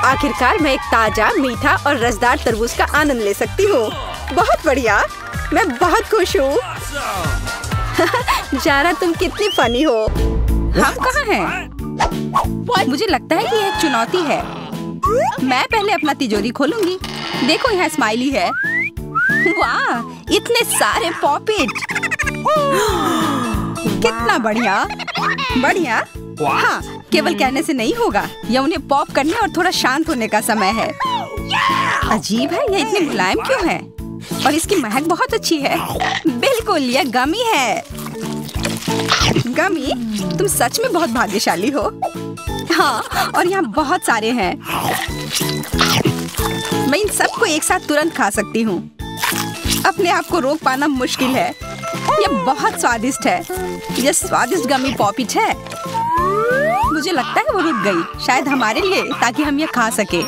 आखिरकार मैं एक ताजा, मीठा और रसदार तरबूज का आनंद ले सकती हूँ। बहुत बढ़िया। मैं बहुत खुश हूँ। जारा, तुम कितनी फनी हो। हम कहाँ हैं? मुझे लगता है कि यह एक चुनौती है। मैं पहले अपना तिजोरी खोलूंगी। देखो, यहाँ स्माइली है। वाह, इतने सारे पॉपिट। कितना बढ़िया। बढ़िया। हाँ, केवल कहने से नहीं होगा। यह उन्हें पॉप करने और थोड़ा शांत होने का समय है। अजीब है, यह इतने मुलायम क्यों है? और इसकी महक बहुत अच्छी है। बिल्कुल, यह गमी है। गमी, तुम सच में बहुत भाग्यशाली हो। हाँ, और यहाँ बहुत सारे हैं। मैं इन सबको एक साथ तुरंत खा सकती हूँ। अपने आप को रोक पाना मुश्किल है। यह बहुत स्वादिष्ट है। यह स्वादिष्ट गमी पॉपिट है। मुझे लगता है वो रुक गई, शायद हमारे लिए, ताकि हम यह खा सके।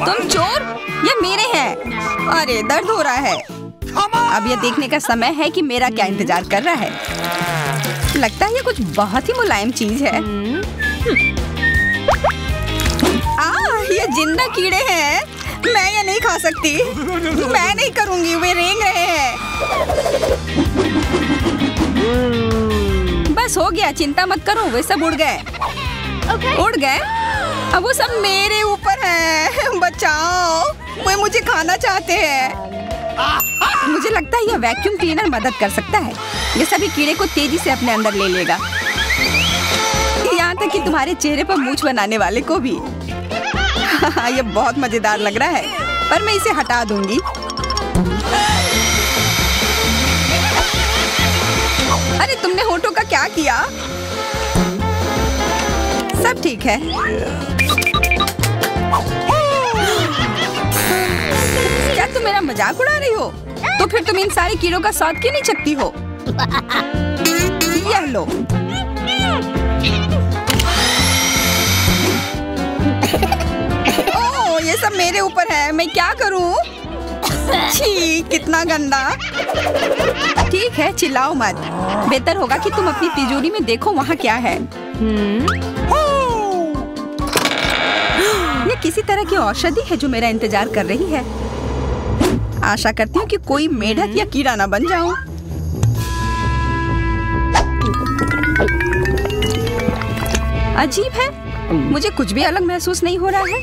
तुम चोर, ये मेरे हैं। अरे, दर्द हो रहा है। अब यह देखने का समय है कि मेरा क्या इंतजार कर रहा है। लगता है ये कुछ बहुत ही मुलायम चीज है। ये जिंदा कीड़े हैं। मैं ये नहीं खा सकती। मैं नहीं करूंगी, वे रेंग रहे हैं। बस हो गया, चिंता मत करो, वे सब उड़ गए। उड़ गए? अब वो सब मेरे ऊपर है। बचाओ, वे मुझे खाना चाहते हैं। मुझे लगता है यह वैक्यूम क्लीनर मदद कर सकता है। ये सभी कीड़े को तेजी से अपने अंदर ले लेगा, यहाँ तक कि तुम्हारे चेहरे पर मूंछ बनाने वाले को भी। यह बहुत मजेदार लग रहा है, पर मैं इसे हटा दूंगी। अरे, तुमने होठों का क्या किया? सब ठीक है। क्या तुम मेरा मजाक उड़ा रही हो? तो फिर तुम इन सारे कीड़ों का स्वाद क्यों नहीं चखती हो? यह लो। ओह, ये सब मेरे ऊपर है। मैं क्या करूं? छी, कितना गंदा। ठीक है, चिल्लाओ मत। बेहतर होगा कि तुम अपनी तिजोरी में देखो वहाँ क्या है। ये किसी तरह की औषधि है जो मेरा इंतजार कर रही है। आशा करती हूँ कि कोई मेढक या कीड़ा ना बन जाऊं। अजीब है, मुझे कुछ भी अलग महसूस नहीं हो रहा है।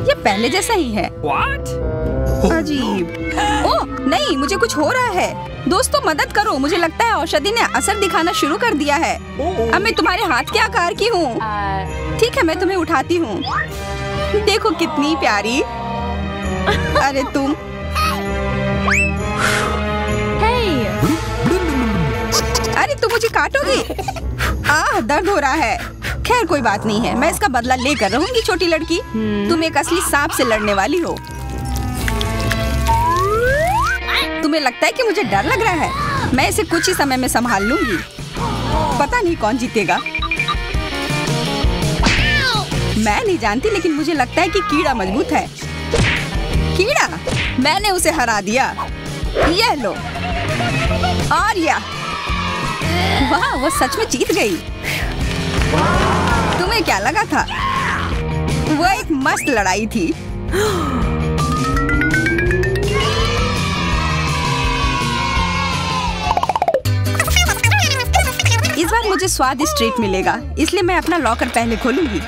ये पहले जैसा ही है। What? अजीब। ओह नहीं, मुझे कुछ हो रहा है। दोस्तों मदद करो, मुझे लगता है औषधि ने असर दिखाना शुरू कर दिया है। अब मैं तुम्हारे हाथ के आकार की हूँ। ठीक है, मैं तुम्हें उठाती हूँ। देखो कितनी प्यारी। अरे तुम। अरे तुम मुझे काटोगी। दर्द हो रहा है। खैर कोई बात नहीं है, मैं इसका बदला लेकर रहूंगी। छोटी लड़की, तुम एक असली सांप से लड़ने वाली हो। तुम्हें लगता है कि मुझे डर लग रहा है? मैं इसे कुछ ही समय में संभाल लूंगी। पता नहीं कौन जीतेगा। मैं नहीं जानती, लेकिन मुझे लगता है कि कीड़ा मजबूत है। कीड़ा, मैंने उसे हरा दिया। यह लो। और यह, वाह, वो सच में जीत गई। तुम्हें क्या लगा था? वो एक मस्त लड़ाई थी। इस बार मुझे स्वादिष्ट ट्रीट मिलेगा, इसलिए मैं अपना लॉकर पहले खोलूंगी।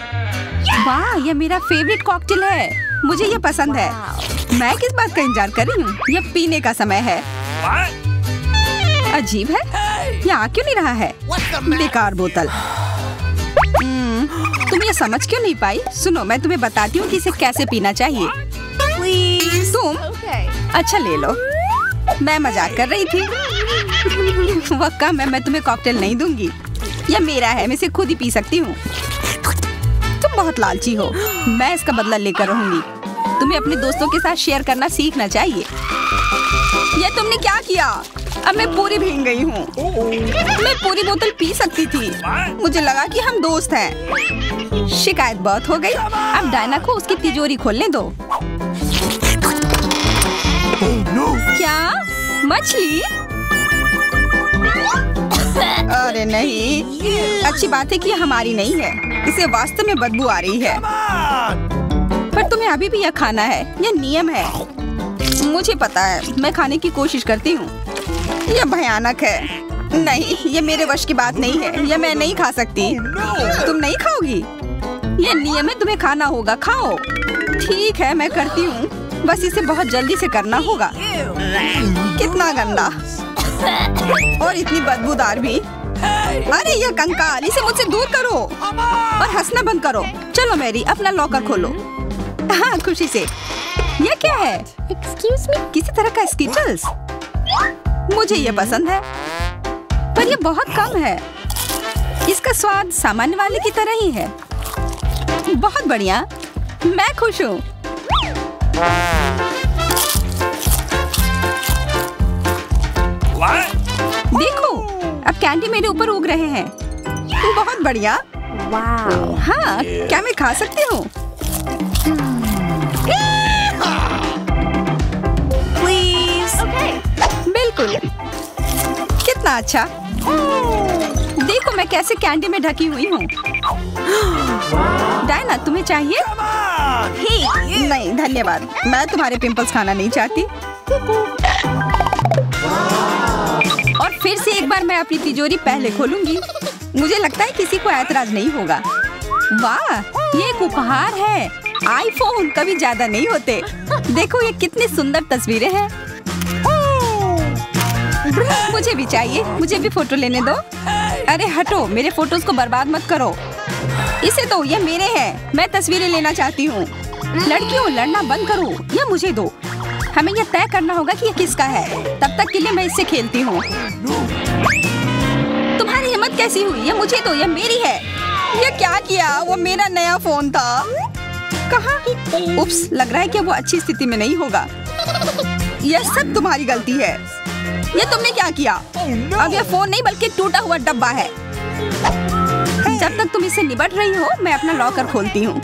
वाह, यह मेरा फेवरेट कॉकटेल है। मुझे यह पसंद है। मैं किस बात का इंतजार कर रही हूँ? यह पीने का समय है। अजीब है, यह आ क्यों नहीं रहा है? बेकार बोतल। तुम ये समझ क्यों नहीं पाई? सुनो, मैं तुम्हें बताती हूँ कि इसे कैसे पीना चाहिए। तुम अच्छा ले लो। मैं मजाक कर रही थी। वह कम है, मैं तुम्हें कॉकटेल नहीं दूंगी। यह मेरा है, मैं इसे खुद ही पी सकती हूँ। तुम बहुत लालची हो। मैं इसका बदला लेकर रहूंगी। तुम्हें अपने दोस्तों के साथ शेयर करना सीखना चाहिए। यह तुमने क्या किया? अब मैं पूरी भीग गई हूँ। मैं पूरी बोतल पी सकती थी। मुझे लगा कि हम दोस्त हैं। शिकायत बहुत हो गई। अब डायना को उसकी तिजोरी खोलने दो। क्या? मछली? अरे नहीं, अच्छी बात है कि यह हमारी नहीं है। इसे वास्तव में बदबू आ रही है। पर तुम्हें अभी भी यह खाना है। यह नियम है। मुझे पता है, मैं खाने की कोशिश करती हूँ। यह भयानक है। नहीं, यह मेरे वश की बात नहीं है। यह मैं नहीं खा सकती। तुम नहीं खाओगी? यह नियम है, तुम्हें खाना होगा। खाओ। ठीक है, मैं करती हूँ। बस इसे बहुत जल्दी से करना होगा। कितना गंदा और इतनी बदबूदार भी। अरे यह कंकाल, इसे मुझसे दूर करो और हंसना बंद करो। चलो मैरी, अपना लॉकर खोलो। हाँ, खुशी से। यह क्या है? Excuse me? किसी तरह का स्किटल्स। मुझे ये पसंद है, पर ये बहुत कम है। इसका स्वाद सामान्य वाले की तरह ही है। बहुत बढ़िया, मैं खुश हूँ। देखो, अब कैंडी मेरे ऊपर उग रहे हैं। बहुत बढ़िया। Wow. हाँ, क्या मैं खा सकती हूँ? बिल्कुल। कितना अच्छा। देखो मैं कैसे कैंडी में ढकी हुई हूँ। डायना, तुम्हें चाहिए? नहीं धन्यवाद, मैं तुम्हारे पिंपल्स खाना नहीं चाहती। और फिर से एक बार मैं अपनी तिजोरी पहले खोलूंगी। मुझे लगता है किसी को ऐतराज नहीं होगा। वाह, ये एक उपहार है। आईफोन कभी ज्यादा नहीं होते। देखो ये कितनी सुंदर तस्वीरें हैं। मुझे भी चाहिए, मुझे भी फोटो लेने दो। अरे हटो, मेरे फोटोज को बर्बाद मत करो। इसे दो, ये मेरे हैं। मैं तस्वीरें लेना चाहती हूँ। लड़कियों, लड़ना बंद करो, यह मुझे दो। हमें यह तय करना होगा कि यह किसका है। तब तक के लिए मैं इससे खेलती हूँ। तुम्हारी हिम्मत कैसी हुई? यह मुझे दो, यह मेरी है। यह क्या किया? वो मेरा नया फोन था। कहाँ? उप्स, लग रहा है कि वो अच्छी स्थिति में नहीं होगा। यह सब तुम्हारी गलती है। ये तुमने क्या किया? अब यह फोन नहीं बल्कि टूटा हुआ डब्बा है। जब तक तुम इससे निपट रही हो, मैं अपना लॉकर खोलती हूँ।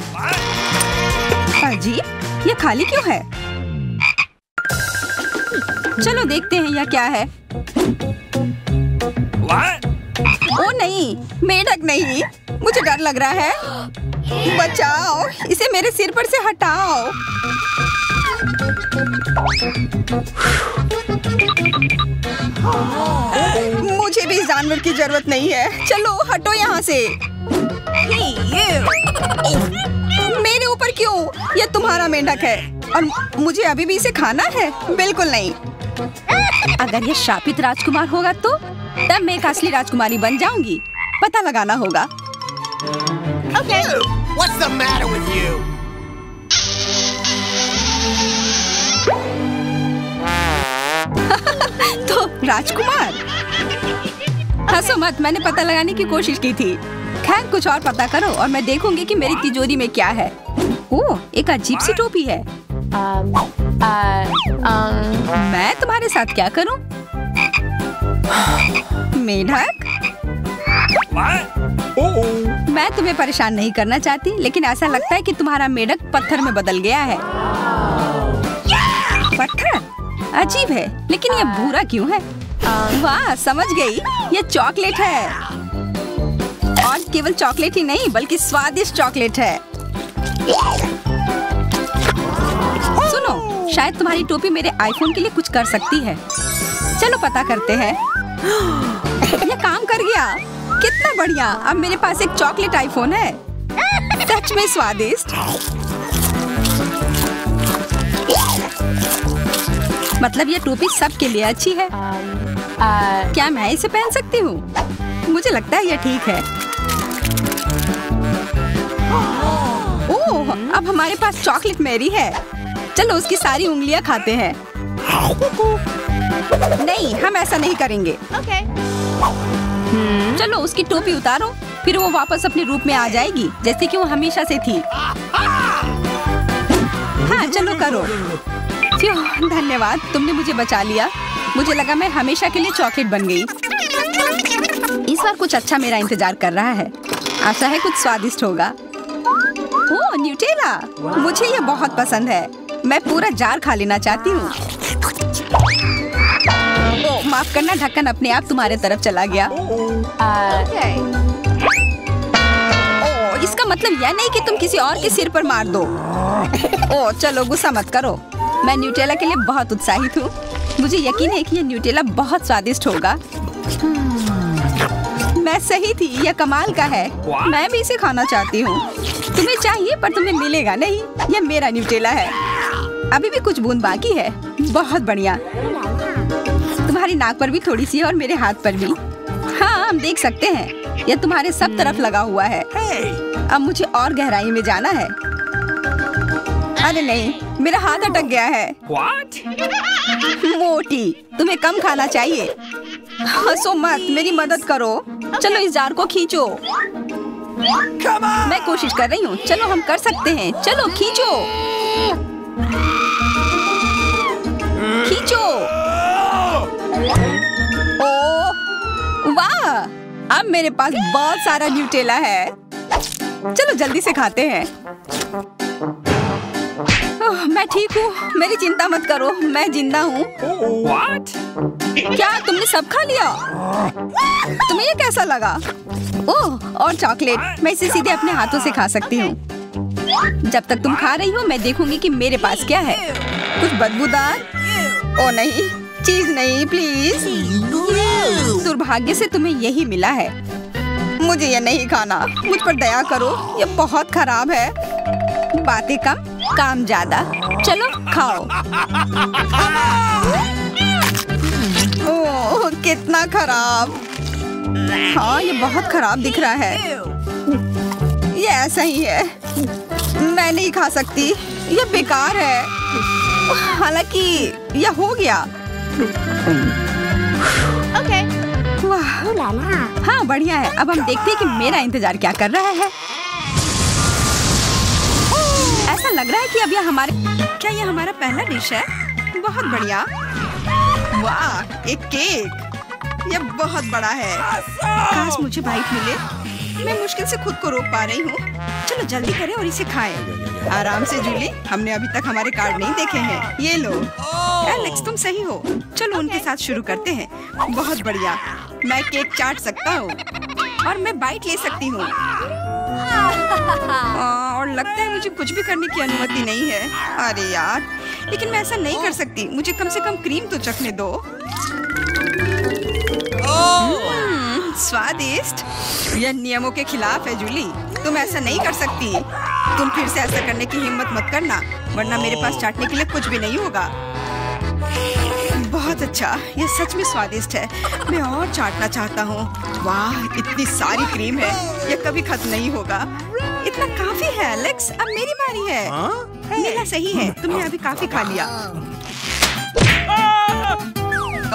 अजीब, ये खाली क्यों है? चलो देखते हैं यह क्या है। ओ नहीं, मेढक नहीं, मुझे डर लग रहा है। बचाओ, इसे मेरे सिर पर से हटाओ। मुझे भी जान जानवर की जरूरत नहीं है। चलो हटो यहाँ से। मेरे ऊपर क्यों? ये तुम्हारा मेंढक है और मुझे अभी भी इसे खाना है? बिल्कुल नहीं। अगर ये शापित राजकुमार होगा तो तब मैं एक असली राजकुमारी बन जाऊंगी। पता लगाना होगा। Okay. What's the matter with you? तो राजकुमार, हंसो मत, मैंने पता लगाने की कोशिश की थी। खैर कुछ और पता करो और मैं देखूंगी कि मेरी तिजोरी में क्या है। ओह, एक अजीब सी टोपी है। मैं तुम्हारे साथ क्या करूं? मेढक, मैं तुम्हें परेशान नहीं करना चाहती, लेकिन ऐसा लगता है कि तुम्हारा मेढक पत्थर में बदल गया है। पत्थर? अजीब है, लेकिन ये भूरा क्यों है? वाह, समझ गई, ये चॉकलेट है। और केवल चॉकलेट ही नहीं बल्कि स्वादिष्ट चॉकलेट है। सुनो, शायद तुम्हारी टोपी मेरे आईफोन के लिए कुछ कर सकती है। चलो पता करते हैं। ये काम कर गया, कितना बढ़िया। अब मेरे पास एक चॉकलेट आईफोन है। सच में स्वादिष्ट। मतलब ये टोपी सबके लिए अच्छी है। क्या मैं इसे पहन सकती हूँ? मुझे लगता है ये ठीक है। ओह, अब हमारे पास चॉकलेट मैरी है। चलो उसकी सारी उंगलियां खाते हैं। नहीं, हम ऐसा नहीं करेंगे। Okay. चलो उसकी टोपी उतारो, फिर वो वापस अपने रूप में आ जाएगी जैसे कि वो हमेशा से थी। हाँ चलो करो। धन्यवाद, तुमने मुझे बचा लिया। मुझे लगा मैं हमेशा के लिए चॉकलेट बन गई। इस बार कुछ अच्छा मेरा इंतजार कर रहा है। आशा है कुछ स्वादिष्ट होगा। ओह, न्यूटेला, मुझे ये बहुत पसंद है। मैं पूरा जार खा लेना चाहती हूँ। ओह, माफ करना, ढक्कन अपने आप तुम्हारे तरफ चला गया। Okay. ओह, इसका मतलब यह नहीं कि तुम किसी और के सिर पर मार दो। ओह, चलो गुस्सा मत करो। मैं न्यूटेला के लिए बहुत उत्साहित हूँ। मुझे यकीन है कि ये न्यूटेला बहुत स्वादिष्ट होगा। मैं सही थी, यह कमाल का है। मैं भी इसे खाना चाहती हूँ। तुम्हें चाहिए पर तुम्हें मिलेगा नहीं। यह मेरा न्यूटेला है। अभी भी कुछ बूंद बाकी है। बहुत बढ़िया। तुम्हारी नाक पर भी थोड़ी सी है और मेरे हाथ पर भी। हाँ, हम देख सकते हैं। यह तुम्हारे सब तरफ लगा हुआ है। अब मुझे और गहराई में जाना है। अरे नहीं, मेरा हाथ अटक गया है। What? मोटी, तुम्हें कम खाना चाहिए। हंसो मत, मेरी मदद करो। चलो इस जार को खींचो। मैं कोशिश कर रही हूँ। चलो हम कर सकते हैं। चलो खींचो, खींचो। ओह वाह, अब मेरे पास बहुत सारा न्यूटेला है। चलो जल्दी से खाते हैं। ओह, मैं ठीक हूँ, मेरी चिंता मत करो, मैं जिंदा हूँ। What? क्या तुमने सब खा लिया? तुम्हें ये कैसा लगा? ओह, और चॉकलेट, मैं इसे सीधे अपने हाथों से खा सकती हूँ। जब तक तुम खा रही हो मैं देखूंगी कि मेरे पास क्या है। कुछ बदबूदार? ओ नहीं, चीज नहीं प्लीज। दुर्भाग्य से तुम्हें यही मिला है। मुझे ये नहीं खाना, मुझ पर दया करो, ये बहुत खराब है। बातें कम, काम ज्यादा। चलो खाओ। ओह कितना खराब। हाँ, ये बहुत खराब दिख रहा है। ये ऐसा ही है, मैं नहीं खा सकती, ये बेकार है। हालांकि यह हो गया। Okay. वाह, Ooh la la. हाँ बढ़िया है। अब हम देखते हैं कि मेरा इंतजार क्या कर रहा है। ऐसा लग रहा है कि अब क्या ये हमारा पहला डिश है? बहुत बढ़िया। वाह, एक केक। ये बहुत बड़ा है। काश मुझे बाइट मिले। मैं मुश्किल से खुद को रोक पा रही हूँ। चलो जल्दी करें और इसे खाएं। आराम से जूली, हमने अभी तक हमारे कार्ड नहीं देखे हैं। ये लो। एलेक्स तुम सही हो। चलो उनके साथ शुरू करते हैं। बहुत बढ़िया, मैं केक चाट सकता हूँ और मैं बाइट ले सकती हूँ। और लगता है मुझे कुछ भी करने की अनुमति नहीं है। अरे यार, लेकिन मैं ऐसा नहीं कर सकती। मुझे कम से कम क्रीम तो चखने दो। स्वादिष्ट। यह नियमों के खिलाफ है जूली, तुम ऐसा नहीं कर सकती। तुम फिर से ऐसा करने की हिम्मत मत करना, वरना मेरे पास चाटने के लिए कुछ भी नहीं होगा। बहुत अच्छा, यह सच में स्वादिष्ट है। मैं और चाटना चाहता हूँ। वाह, इतनी सारी क्रीम है, यह कभी खत्म नहीं होगा। इतना काफी है एलेक्स, अब मेरी बारी है। मेरा सही है, तुमने अभी काफी खा लिया।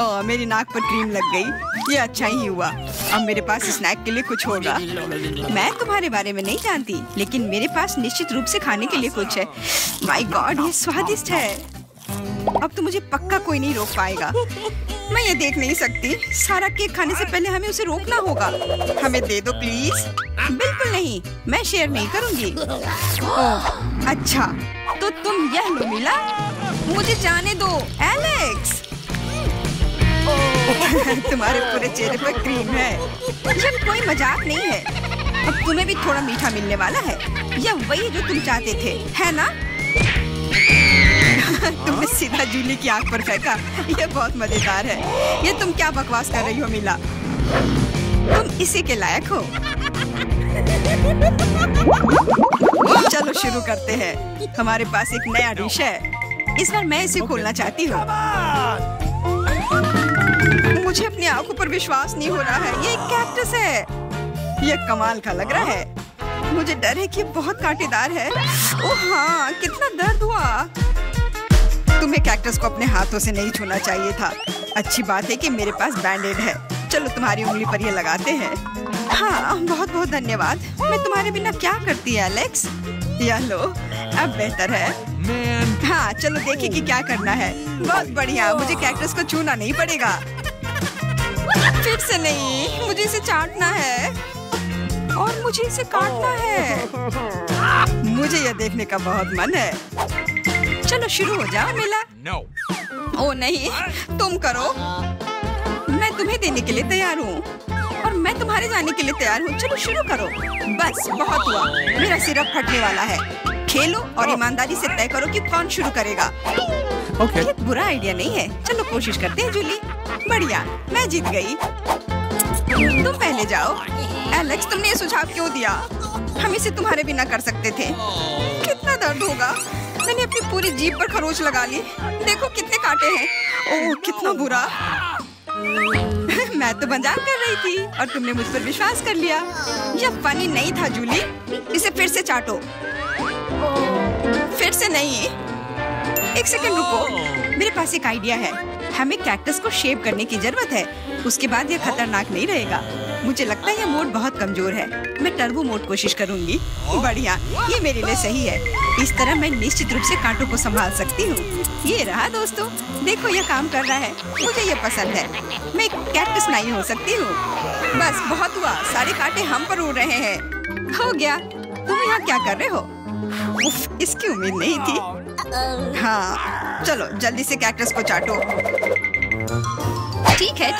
ओह, मेरी नाक पर क्रीम लग गई। ये अच्छा ही हुआ, अब मेरे पास स्नैक के लिए कुछ होगा। मैं तुम्हारे बारे में नहीं जानती, लेकिन मेरे पास निश्चित रूप से खाने के लिए कुछ है। माय गॉड, ये स्वादिष्ट है। अब तो मुझे पक्का कोई नहीं रोक पाएगा। मैं ये देख नहीं सकती। सारा केक खाने से पहले हमें उसे रोकना होगा। हमें दे दो प्लीज। बिल्कुल नहीं, मैं शेयर नहीं करूंगी। ओह, अच्छा, तो तुम यह लो मिला। मुझे जाने दो एलेक्स। तुम्हारे पूरे चेहरे पर क्रीम है। यह कोई मजाक नहीं है। अब तुम्हें भी थोड़ा मीठा मिलने वाला है। यह वही जो तुम चाहते थे, है ना? तुमने सीधा जूली की आंख पर फेंका। यह बहुत मजेदार है। ये तुम क्या बकवास कर रही हो मिला? तुम इसी के लायक हो। चलो शुरू करते हैं। हमारे पास एक नया डिश है। इस बार मैं इसे खोलना चाहती हूँ। मुझे अपनी आंखों पर विश्वास नहीं हो रहा है। ये एक कैक्टस है। यह कमाल का लग रहा है। मुझे डर है कि बहुत कांटेदार है। ओह हाँ, कितना दर्द हुआ। तुम्हें कैक्टस को अपने हाथों से नहीं छूना चाहिए था। अच्छी बात है कि मेरे पास बैंडेड है। चलो तुम्हारी उंगली पर ये लगाते हैं। हाँ, बहुत बहुत धन्यवाद। मैं तुम्हारे बिना क्या करती है एलेक्स? यह लो, अब बेहतर है। हाँ, चलो देखिए कि क्या करना है। बहुत बढ़िया, मुझे कैक्टस को छूना नहीं पड़ेगा। फिर से नहीं, मुझे इसे चाटना है और मुझे इसे काटना है। मुझे यह देखने का बहुत मन है। चलो शुरू हो जाओ मिला। No. ओ नहीं, तुम करो। मैं तुम्हें देने के लिए तैयार हूँ और मैं तुम्हारे जाने के लिए तैयार हूँ। चलो शुरू करो। बस बहुत हुआ, मेरा सिरप फटने वाला है। खेलो और ईमानदारी से तय करो कि कौन शुरू करेगा। Okay. ये बुरा आइडिया नहीं है। चलो कोशिश करते हैं जूली। बढ़िया, मैं जीत गई। तुम पहले जाओ। एलेक्स, तुमने ये सुझाव क्यों दिया? हम इसे तुम्हारे बिना कर सकते थे। कितना दर्द होगा। मैंने अपनी पूरी जीभ पर खरोच लगा ली। देखो कितने कांटे हैं। ओह, कितना बुरा। मैं तो मजाक कर रही थी और तुमने मुझ पर विश्वास कर लिया। यह फनी नहीं था जूली। इसे फिर से चाटो। फिर से नहीं। एक सेकंड रुको, मेरे पास एक आइडिया है। हमें कैक्टस को शेप करने की जरूरत है। उसके बाद यह खतरनाक नहीं रहेगा। मुझे लगता है यह मोड बहुत कमजोर है। मैं टर्बो मोड कोशिश करूंगी। बढ़िया, ये मेरे लिए सही है। इस तरह मैं निश्चित रूप से कांटों को संभाल सकती हूँ। ये रहा दोस्तों, देखो यह काम कर रहा है। मुझे यह पसंद है। मैं एक कैक्टस नहीं हो सकती हूँ। बस बहुत हुआ, सारे कांटे हम पर उड़ रहे हैं। हो गया। तुम यहाँ क्या कर रहे हो? उफ, इसकी उम्मीद नहीं थी। हाँ, चलो जल्दी से कैक्टस को चाटो। ठीक है,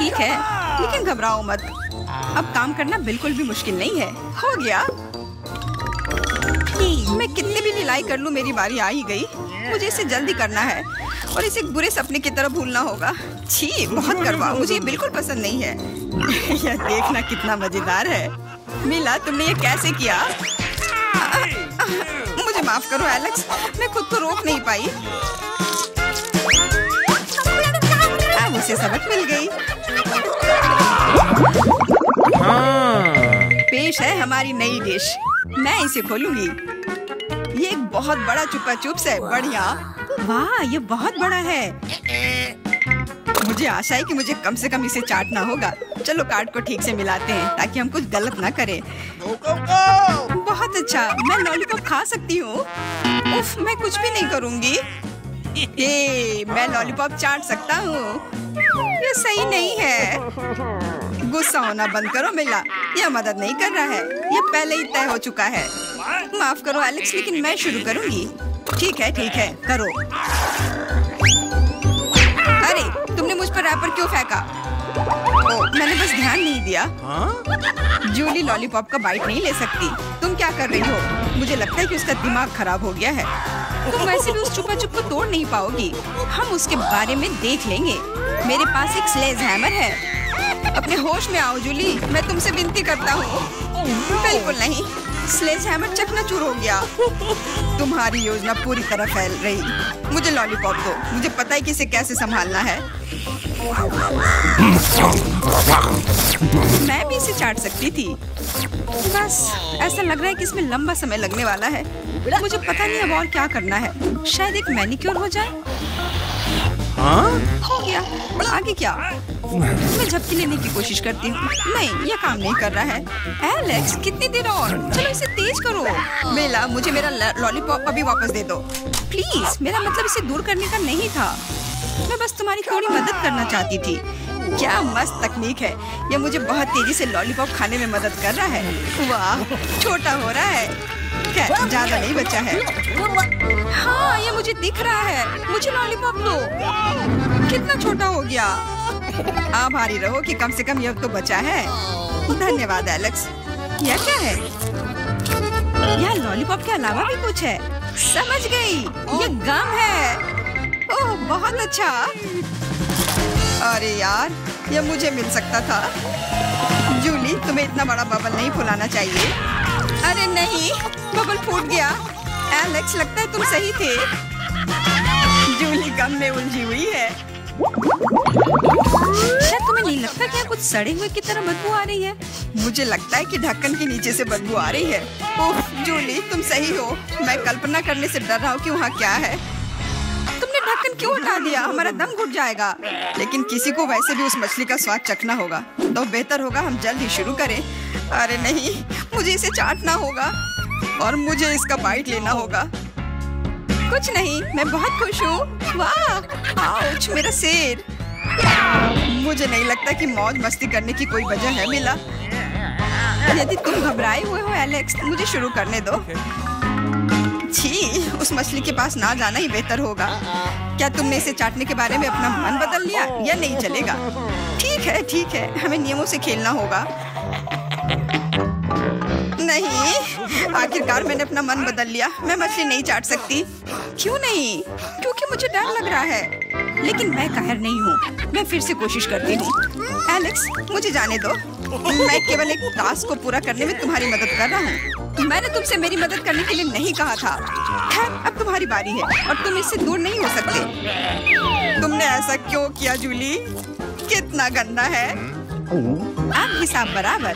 लेकिन घबराओ मत। अब काम करना बिल्कुल भी मुश्किल नहीं है। हो गया। मैं कितनी भी ढिलाई कर लूं, मेरी बारी आ ही गई। मुझे इसे जल्दी करना है और इसे एक बुरे सपने की तरह भूलना होगा। छी, बहुत करवा, मुझे ये बिल्कुल पसंद नहीं है। यह देखना कितना मजेदार है। मिला, तुमने ये कैसे किया? मुझे माफ करो एलेक्स, मैं खुद को रोक नहीं पाई। अब उसे सबक मिल गई। पेश है हमारी नई डिश। मैं इसे खोलूंगी। ये एक बहुत बड़ा चुपा चुप्स है। बढ़िया। वाह, ये बहुत बड़ा है। मुझे आशा है कि मुझे कम से कम इसे चाटना होगा। चलो कार्ड को ठीक से मिलाते हैं ताकि हम कुछ गलत ना करें। बहुत अच्छा, मैं लॉलीपॉप खा सकती हूँ। उफ, मैं कुछ भी नहीं करूँगी। ये मैं लॉलीपॉप चाट सकता हूँ। ये सही नहीं है। गुस्सा होना बंद करो मिला, यह मदद नहीं कर रहा है। यह पहले ही तय हो चुका है। माफ करो एलेक्स, लेकिन मैं शुरू करूँगी। ठीक है, करो। अरे, तुमने मुझ पर रैपर क्यों फेंका? मैंने बस ध्यान नहीं दिया। जूली लॉलीपॉप का बाइट नहीं ले सकती। तुम क्या कर रही हो? मुझे लगता है कि उसका दिमाग खराब हो गया है। तुम वैसे भी उस चुपा चुप को तोड़ नहीं पाओगी। हम उसके बारे में देख लेंगे। मेरे पास एक स्लेज हैमर है। अपने होश में आओ जूली, मैं तुमसे विनती करता हूँ। बिल्कुल नहीं, स्लेज हैमर चकनाचूर हो गया। तुम्हारी योजना पूरी तरह फैल रही। मुझे लॉलीपॉप दो, मुझे पता है कि इसे कैसे संभालना है। मैं भी इसे चाट सकती थी। बस ऐसा लग रहा है कि इसमें लंबा समय लगने वाला है। मुझे पता नहीं अब और क्या करना है। शायद एक मैनिक्योर हो जाए। हो गया। आगे क्या? मैं झपकी लेने की कोशिश करती हूँ। नहीं, यह काम नहीं कर रहा है। एलेक्स, कितनी देर और? चलो इसे तेज करो। बेला, मुझे मेरा लॉलीपॉप अभी वापस दे दो प्लीज। मेरा मतलब इसे दूर करने का नहीं था। मैं बस तुम्हारी थोड़ी मदद करना चाहती थी। क्या मस्त तकनीक है। यह मुझे बहुत तेजी से लॉलीपॉप खाने में मदद कर रहा है। वाह, छोटा हो रहा है। खैर, ज्यादा नहीं बचा है। हाँ, ये मुझे दिख रहा है। मुझे लॉलीपॉप दो। कितना छोटा हो गया। आभारी रहो कि कम से कम यह तो बचा है। धन्यवाद एलेक्स। यह क्या है? यह लॉलीपॉप के अलावा भी कुछ है। समझ गई, ये गम है। ओह, बहुत अच्छा। अरे यार, यह मुझे मिल सकता था। जूली, तुम्हें इतना बड़ा बबल नहीं फुलाना चाहिए। अरे नहीं, बबल फूट गया। एलेक्स, लगता है तुम सही थे। जूली गम में उलझी हुई है। शायद तुम्हें नहीं लगता क्या कुछ सड़े हुए की तरह बदबू आ रही है? मुझे लगता है कि ढक्कन के नीचे से बदबू आ रही है। ओह जूली, तुम सही हो। मैं कल्पना करने से डर रहा हूँ कि वहाँ क्या है। तुमने ढक्कन क्यों हटा दिया? हमारा दम घुट जाएगा। लेकिन किसी को वैसे भी उस मछली का स्वाद चखना होगा, तो बेहतर होगा हम जल्द ही शुरू करें। अरे नहीं, मुझे इसे चाटना होगा और मुझे इसका बाइट लेना होगा। कुछ नहीं, मैं बहुत खुश हूँ। वाह, आउच, मेरा सिर। मुझे नहीं लगता कि मौज मस्ती करने की कोई वजह है मिला। यदि तुम घबराए हुए हो एलेक्स, मुझे शुरू करने दो। छी, उस मछली के पास ना जाना ही बेहतर होगा। क्या तुमने इसे चाटने के बारे में अपना मन बदल लिया? या नहीं चलेगा? ठीक है, हमें नियमों से खेलना होगा। नहीं, आखिरकार मैंने अपना मन बदल लिया। मैं मछली नहीं चाट सकती। क्यों नहीं? क्योंकि मुझे डर लग रहा है। लेकिन मैं कायर नहीं हूँ। मैं फिर से कोशिश करती हूँ। एलेक्स, मुझे जाने दो। मैं केवल एक टास्क को पूरा करने में तुम्हारी मदद कर रहा हूँ। मैंने तुमसे मेरी मदद करने के लिए नहीं कहा था। खैर, अब तुम्हारी बारी है और तुम इससे दूर नहीं हो सकते। तुमने ऐसा क्यों किया जूली? कितना गंदा है। अब हिसाब बराबर।